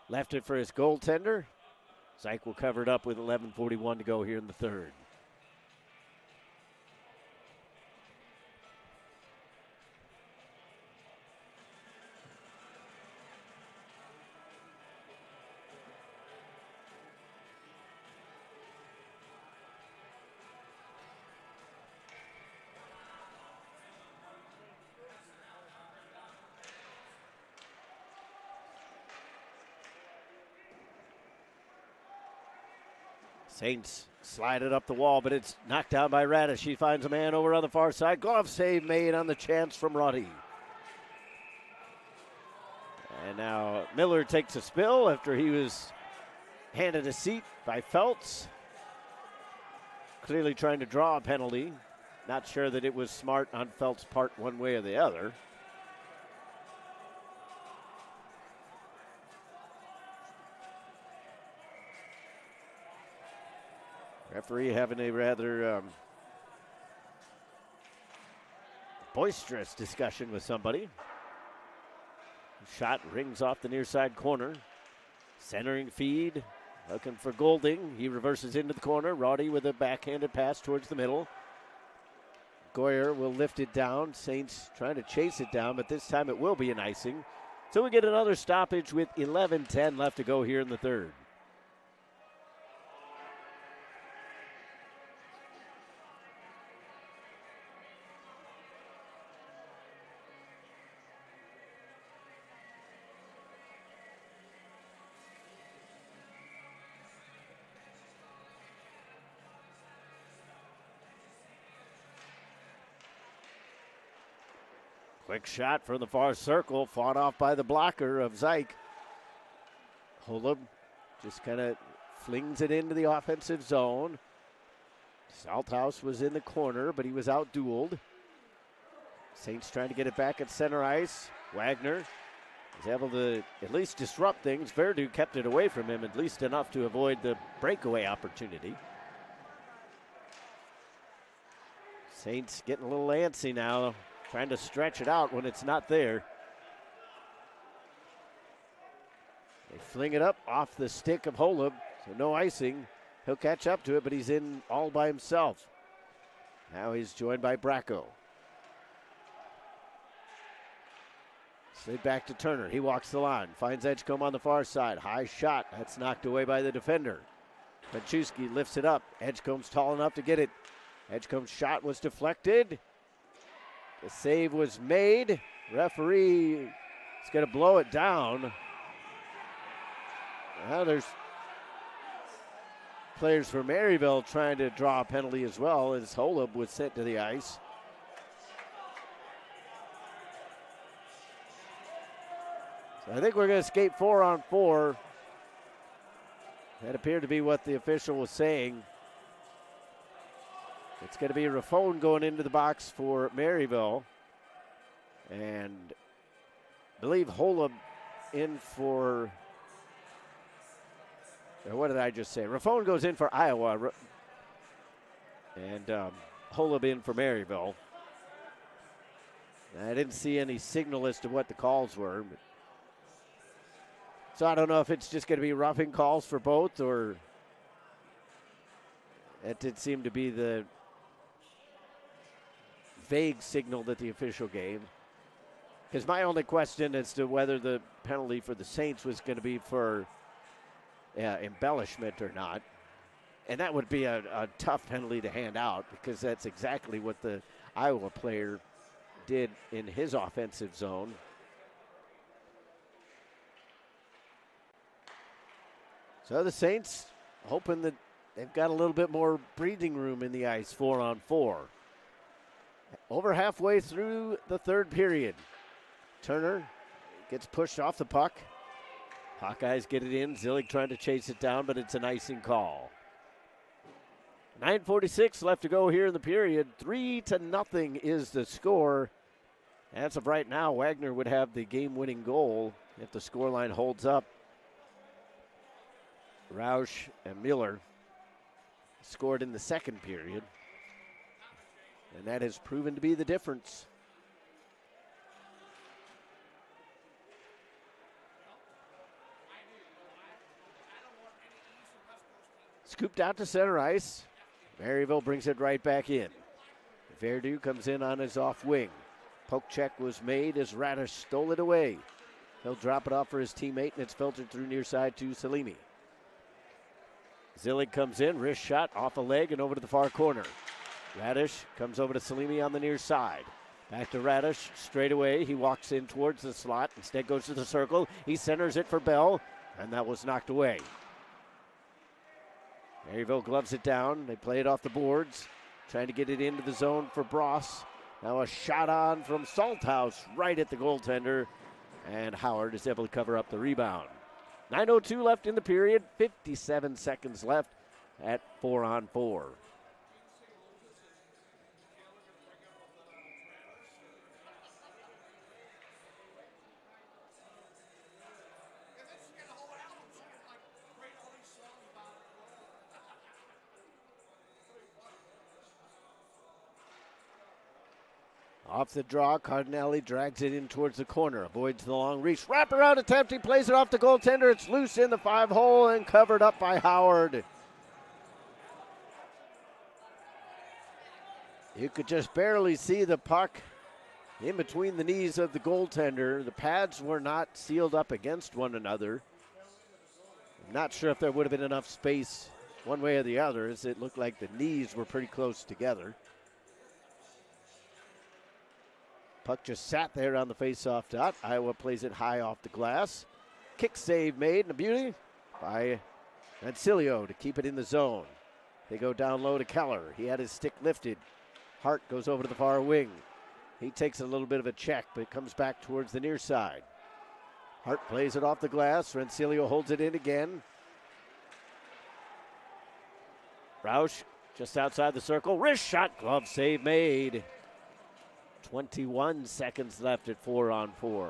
left it for his goaltender. Zyke will cover it up with 11:41 to go here in the third. Saints slide it up the wall, but it's knocked down by Radish. He finds a man over on the far side. Glove save made on the chance from Roddy. And now Miller takes a spill after he was handed a seat by Feltz. Clearly trying to draw a penalty. Not sure that it was smart on Felt's part one way or the other. Referee having a rather boisterous discussion with somebody. Shot rings off the near side corner. Centering feed, looking for Golding. He reverses into the corner. Roddy with a backhanded pass towards the middle. Goyer will lift it down. Saints trying to chase it down, but this time it will be an icing. So we get another stoppage with 11:10 left to go here in the third. Quick shot from the far circle, fought off by the blocker of Zyke. Holub just kind of flings it into the offensive zone. Salthouse was in the corner, but he was out-dueled. Saints trying to get it back at center ice. Wagner was able to at least disrupt things. Verdu kept it away from him, at least enough to avoid the breakaway opportunity. Saints getting a little antsy now, trying to stretch it out when it's not there. They fling it up off the stick of Holub, so no icing. He'll catch up to it, but he's in all by himself. Now he's joined by Bracco. Slid back to Turner. He walks the line, finds Edgecombe on the far side. High shot. That's knocked away by the defender. Panchewski lifts it up. Edgecombe's tall enough to get it. Edgecombe's shot was deflected. The save was made. Referee is going to blow it down. Now there's players for Maryville trying to draw a penalty as well as Holub was sent to the ice. So I think we're going to skate 4-on-4. That appeared to be what the official was saying. It's going to be Raffone going into the box for Maryville. And I believe Holub in for, or what did I just say? Raffone goes in for Iowa. And Holub in for Maryville. I didn't see any signal as to what the calls were. So I don't know if it's just going to be roughing calls for both, or it did seem to be the vague signal that the official gave. Because my only question as to whether the penalty for the Saints was going to be for embellishment or not. And that would be a tough penalty to hand out because that's exactly what the Iowa player did in his offensive zone. So the Saints hoping that they've got a little bit more breathing room in the ice, 4-on-4. Over halfway through the third period. Turner gets pushed off the puck. Hawkeyes get it in. Zillig trying to chase it down, but it's an icing call. 9:46 left to go here in the period. 3-0 is the score. As of right now, Wagner would have the game-winning goal if the scoreline holds up. Roush and Miller scored in the second period, and that has proven to be the difference. Scooped out to center ice. Maryville brings it right back in. Verdu comes in on his off wing. Poke check was made as Radish stole it away. He'll drop it off for his teammate, and it's filtered through near side to Salimi. Zillig comes in, wrist shot off a leg and over to the far corner. Radish comes over to Salimi on the near side. Back to Radish, straight away. He walks in towards the slot, instead goes to the circle. He centers it for Bell, and that was knocked away. Maryville gloves it down. They play it off the boards, trying to get it into the zone for Bross. Now a shot on from Salthouse right at the goaltender, and Howard is able to cover up the rebound. 9:02 left in the period, 57 seconds left at 4-on-4. Off the draw, Cardinelli drags it in towards the corner, avoids the long reach. Wraparound attempt, he plays it off the goaltender. It's loose in the 5-hole and covered up by Howard. You could just barely see the puck in between the knees of the goaltender. The pads were not sealed up against one another. I'm not sure if there would have been enough space one way or the other, as it looked like the knees were pretty close together. Puck just sat there on the face-off dot. Iowa plays it high off the glass. Kick save made, and a beauty by Rancilio to keep it in the zone. They go down low to Keller. He had his stick lifted. Hart goes over to the far wing. He takes a little bit of a check, but it comes back towards the near side. Hart plays it off the glass. Rancilio holds it in again. Roush just outside the circle. Wrist shot, glove save made. 21 seconds left at 4-on-4.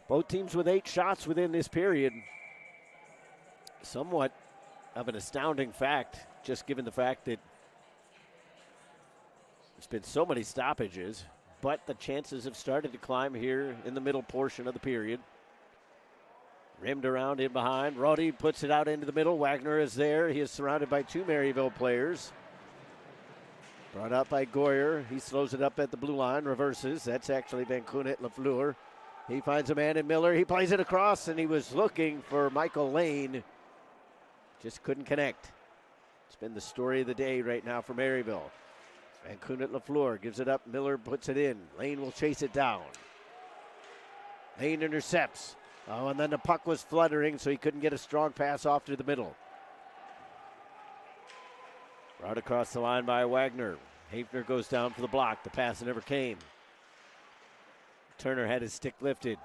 Both teams with 8 shots within this period. Somewhat of an astounding fact, just given the fact that there's been so many stoppages, but the chances have started to climb here in the middle portion of the period. Rimmed around in behind. Roddy puts it out into the middle. Wagner is there. He is surrounded by 2 Maryville players. Brought out by Goyer. He slows it up at the blue line. Reverses. That's actually Van Kunet Lafleur. He finds a man in Miller. He plays it across, and he was looking for Michael Lane. Just couldn't connect. It's been the story of the day right now for Maryville. Van Kunet Lafleur gives it up. Miller puts it in. Lane will chase it down. Lane intercepts. Oh, and then the puck was fluttering, so he couldn't get a strong pass off to the middle. Brought across the line by Wagner. Hafner goes down for the block. The pass never came. Turner had his stick lifted.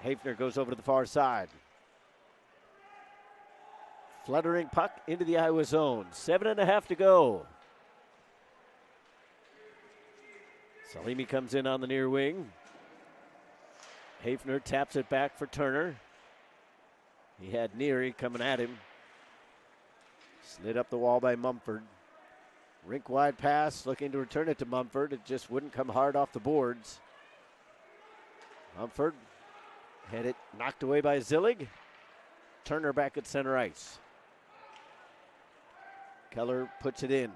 Hafner goes over to the far side. Fluttering puck into the Iowa zone. 7.5 to go. Salimi comes in on the near wing. Hafner taps it back for Turner. He had Neary coming at him. Slid up the wall by Mumford. Rink wide pass, looking to return it to Mumford. It just wouldn't come hard off the boards. Mumford had it knocked away by Zillig. Turner back at center ice. Keller puts it in.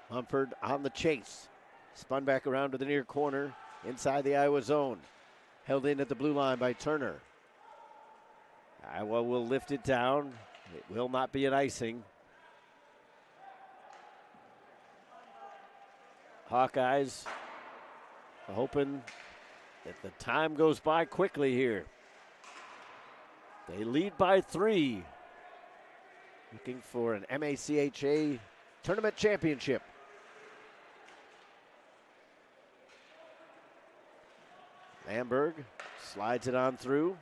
Mumford on the chase. Spun back around to the near corner inside the Iowa zone. Held in at the blue line by Turner. Iowa will lift it down. It will not be an icing. Hawkeyes hoping that the time goes by quickly here. They lead by 3. Looking for an MACHA tournament championship. Lamberg slides it on through.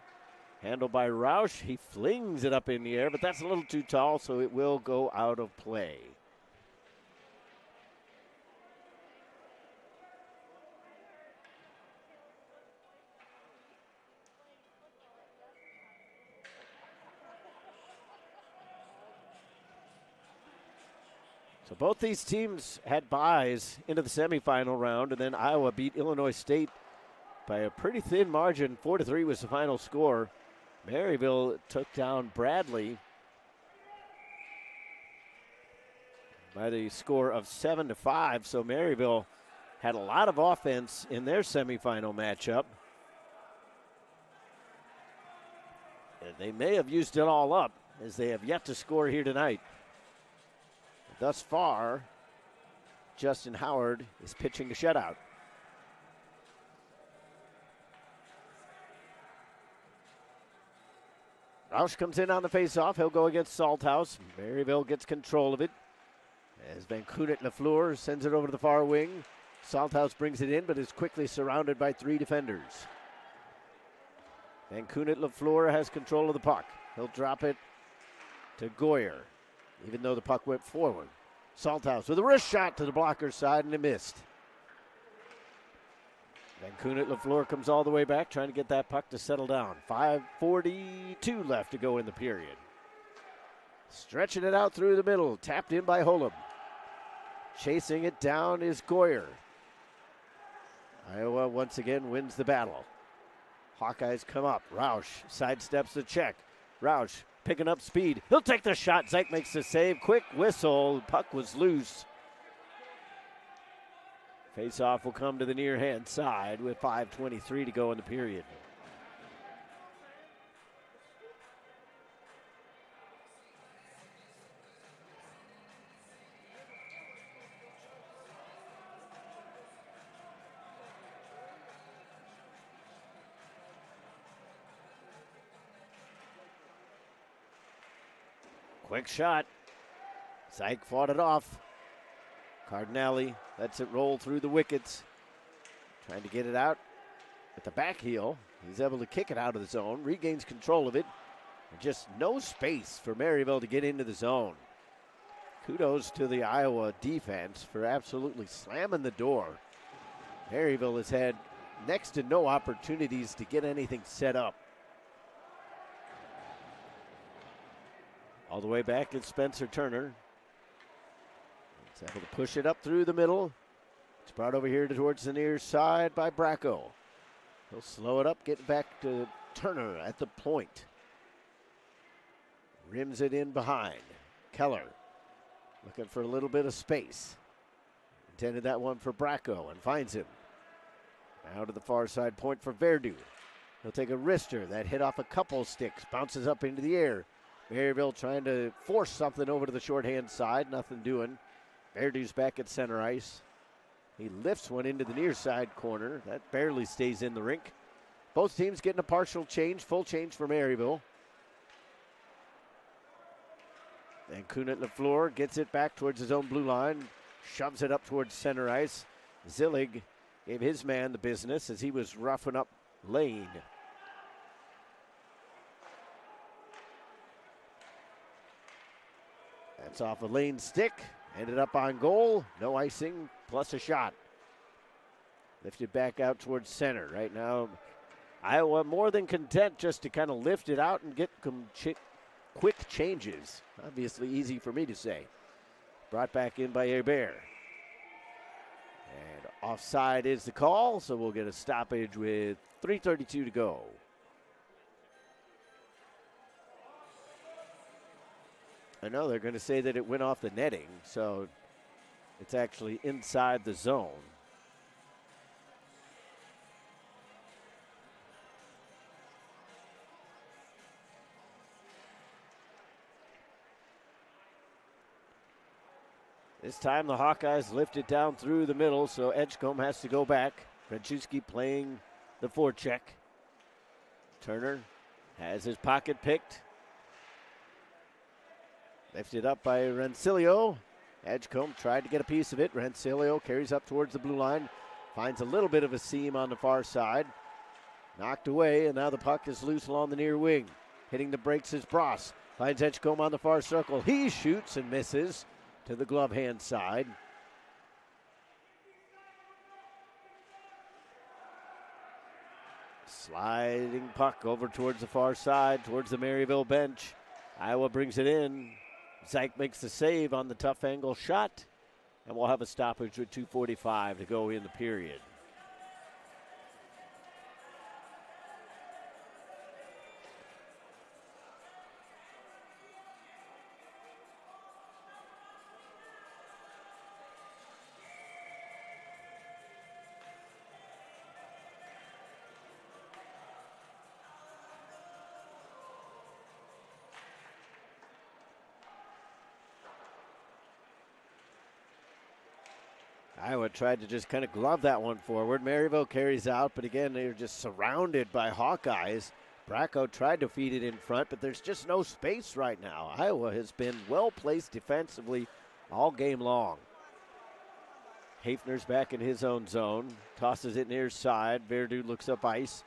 Handled by Roush. He flings it up in the air, but that's a little too tall, so it will go out of play. So both these teams had byes into the semifinal round, and then Iowa beat Illinois State by a pretty thin margin. 4-3 was the final score. Maryville took down Bradley by the score of 7-5. So Maryville had a lot of offense in their semifinal matchup. And they may have used it all up, as they have yet to score here tonight. Thus far, Justin Howard is pitching a shutout. Roush comes in on the faceoff. He'll go against Salthouse. Maryville gets control of it as Van Kunit Lafleur sends it over to the far wing. Salthouse brings it in, but is quickly surrounded by 3 defenders. Van Kunit Lafleur has control of the puck. He'll drop it to Goyer, even though the puck went forward. Salthouse with a wrist shot to the blocker's side, and it missed. Van Kunit Lafleur comes all the way back, trying to get that puck to settle down. 5:42 left to go in the period. Stretching it out through the middle, tapped in by Holub. Chasing it down is Goyer. Iowa once again wins the battle. Hawkeyes come up. Roush sidesteps the check. Roush picking up speed. He'll take the shot. Zeik makes the save. Quick whistle. Puck was loose. Face-off will come to the near-hand side with 5:23 to go in the period. Quick shot. Zeik fought it off. Cardinelli lets it roll through the wickets. Trying to get it out at the back heel. He's able to kick it out of the zone. Regains control of it. And just no space for Maryville to get into the zone. Kudos to the Iowa defense for absolutely slamming the door. Maryville has had next to no opportunities to get anything set up. All the way back to Spencer Turner. He's able to push it up through the middle. It's brought over here towards the near side by Bracco. He'll slow it up, get back to Turner at the point. Rims it in behind. Keller looking for a little bit of space. Intended that one for Bracco and finds him. Now to the far side point for Verdu. He'll take a wrister that hit off a couple sticks, bounces up into the air. Maryville trying to force something over to the shorthand side, nothing doing. Verdu's back at center ice. He lifts one into the near side corner. That barely stays in the rink. Both teams getting a partial change, full change for Maryville. Van Kunit Lafleur gets it back towards his own blue line, shoves it up towards center ice. Zillig gave his man the business as he was roughing up Lane. That's off a Lane stick. Ended up on goal. No icing, plus a shot. Lifted back out towards center. Right now, Iowa more than content just to kind of lift it out and get some quick changes. Obviously easy for me to say. Brought back in by Hebert. And offside is the call, so we'll get a stoppage with 3:32 to go. I know they're going to say that it went off the netting, so it's actually inside the zone. This time the Hawkeyes lift it down through the middle, so Edgecombe has to go back. Franczewski playing the forecheck. Turner has his pocket picked. Lifted up by Rancilio. Edgecombe tried to get a piece of it. Rancilio carries up towards the blue line. Finds a little bit of a seam on the far side. Knocked away, and now the puck is loose along the near wing. Hitting the brakes is Bross. Finds Edgecombe on the far circle. He shoots and misses to the glove hand side. Sliding puck over towards the far side, towards the Maryville bench. Iowa brings it in. Zyke makes the save on the tough angle shot, and we'll have a stoppage with 2:45 to go in the period. Iowa tried to just kind of glove that one forward. Maryville carries out, but again, they're just surrounded by Hawkeyes. Bracco tried to feed it in front, but there's just no space right now. Iowa has been well placed defensively all game long. Hafner's back in his own zone, tosses it near side. Verdu looks up ice,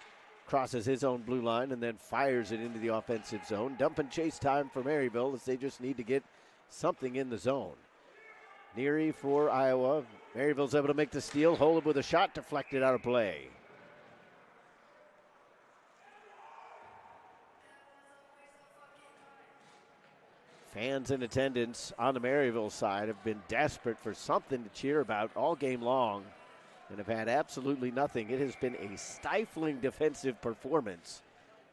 crosses his own blue line, and then fires it into the offensive zone. Dump and chase time for Maryville as they just need to get something in the zone. Neary for Iowa. Maryville's able to make the steal. Hold with a shot deflected out of play. Fans in attendance on the Maryville side have been desperate for something to cheer about all game long and have had absolutely nothing. It has been a stifling defensive performance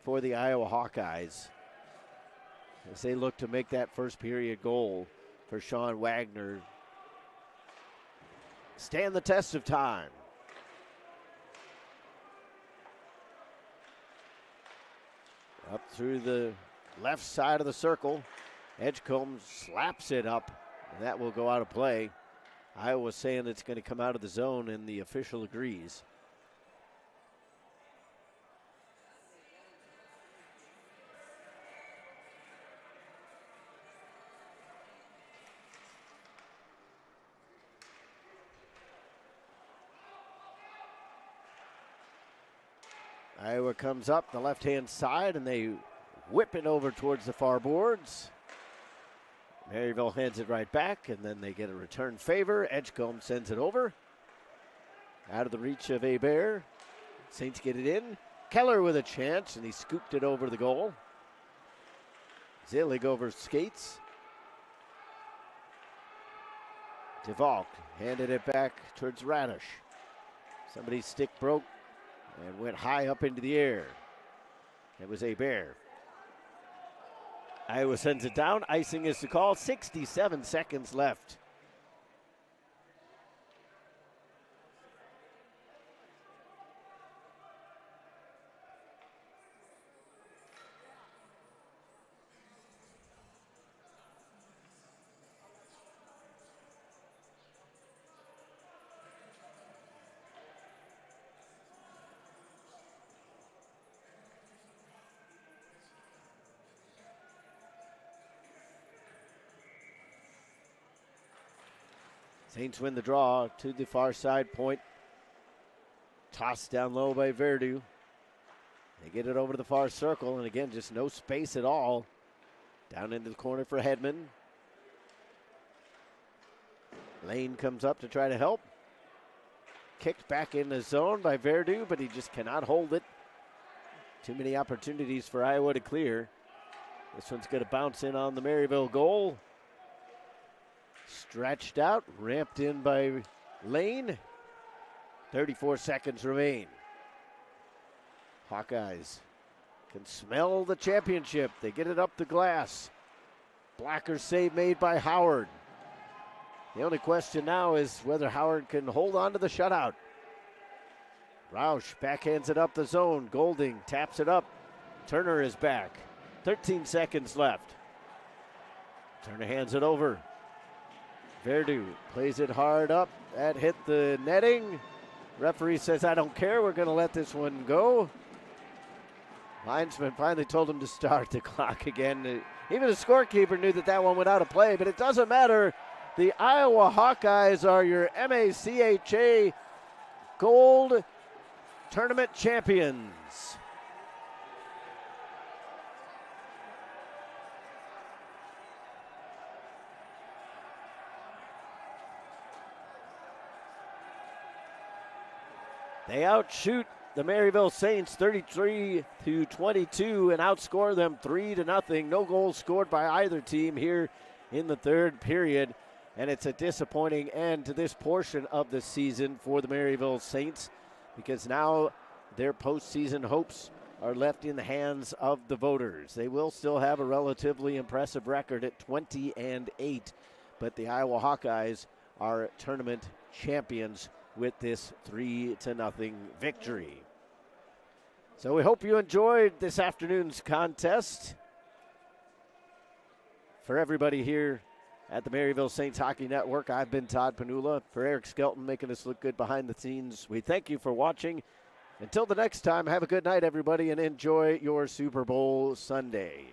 for the Iowa Hawkeyes as they look to make that first period goal for Sean Wagner stand the test of time. Up through the left side of the circle. Edgecombe slaps it up, and that will go out of play. Iowa saying it's going to come out of the zone, and the official agrees. Iowa comes up the left-hand side, and they whip it over towards the far boards. Maryville hands it right back, and then they get a return favor. Edgecombe sends it over. Out of the reach of Hebert. Saints get it in. Keller with a chance, and he scooped it over the goal. Zillig over skates. DeValk handed it back towards Radish. Somebody's stick broke and went high up into the air. It was Hebert. Iowa sends it down. Icing is the call. 67 seconds left. Saints win the draw to the far side point. Tossed down low by Verdu. They get it over to the far circle, and again, just no space at all. Down into the corner for Hedman. Lane comes up to try to help. Kicked back in the zone by Verdu, but he just cannot hold it. Too many opportunities for Iowa to clear. This one's going to bounce in on the Maryville goal. Stretched out, ramped in by Lane. 34 seconds remain. Hawkeyes can smell the championship. They get it up the glass. Blocker save made by Howard. The only question now is whether Howard can hold on to the shutout. Roush backhands it up the zone. Golding taps it up. Turner is back. 13 seconds left. Turner hands it over. Verdu plays it hard up. That hit the netting. Referee says, I don't care. We're going to let this one go. Linesman finally told him to start the clock again. Even the scorekeeper knew that that one went out of play, but it doesn't matter. The Iowa Hawkeyes are your MACHA Gold Tournament champions. They outshoot the Maryville Saints 33-22 and outscore them 3-0. No goals scored by either team here in the third period. And it's a disappointing end to this portion of the season for the Maryville Saints, because now their postseason hopes are left in the hands of the voters. They will still have a relatively impressive record at 20-8, but the Iowa Hawkeyes are tournament champions with this 3-0 victory. So we hope you enjoyed this afternoon's contest. For everybody here at the Maryville Saints Hockey Network, I've been Todd Panula. For Eric Skelton making us look good behind the scenes, we thank you for watching. Until the next time, have a good night, everybody, and enjoy your Super Bowl Sunday.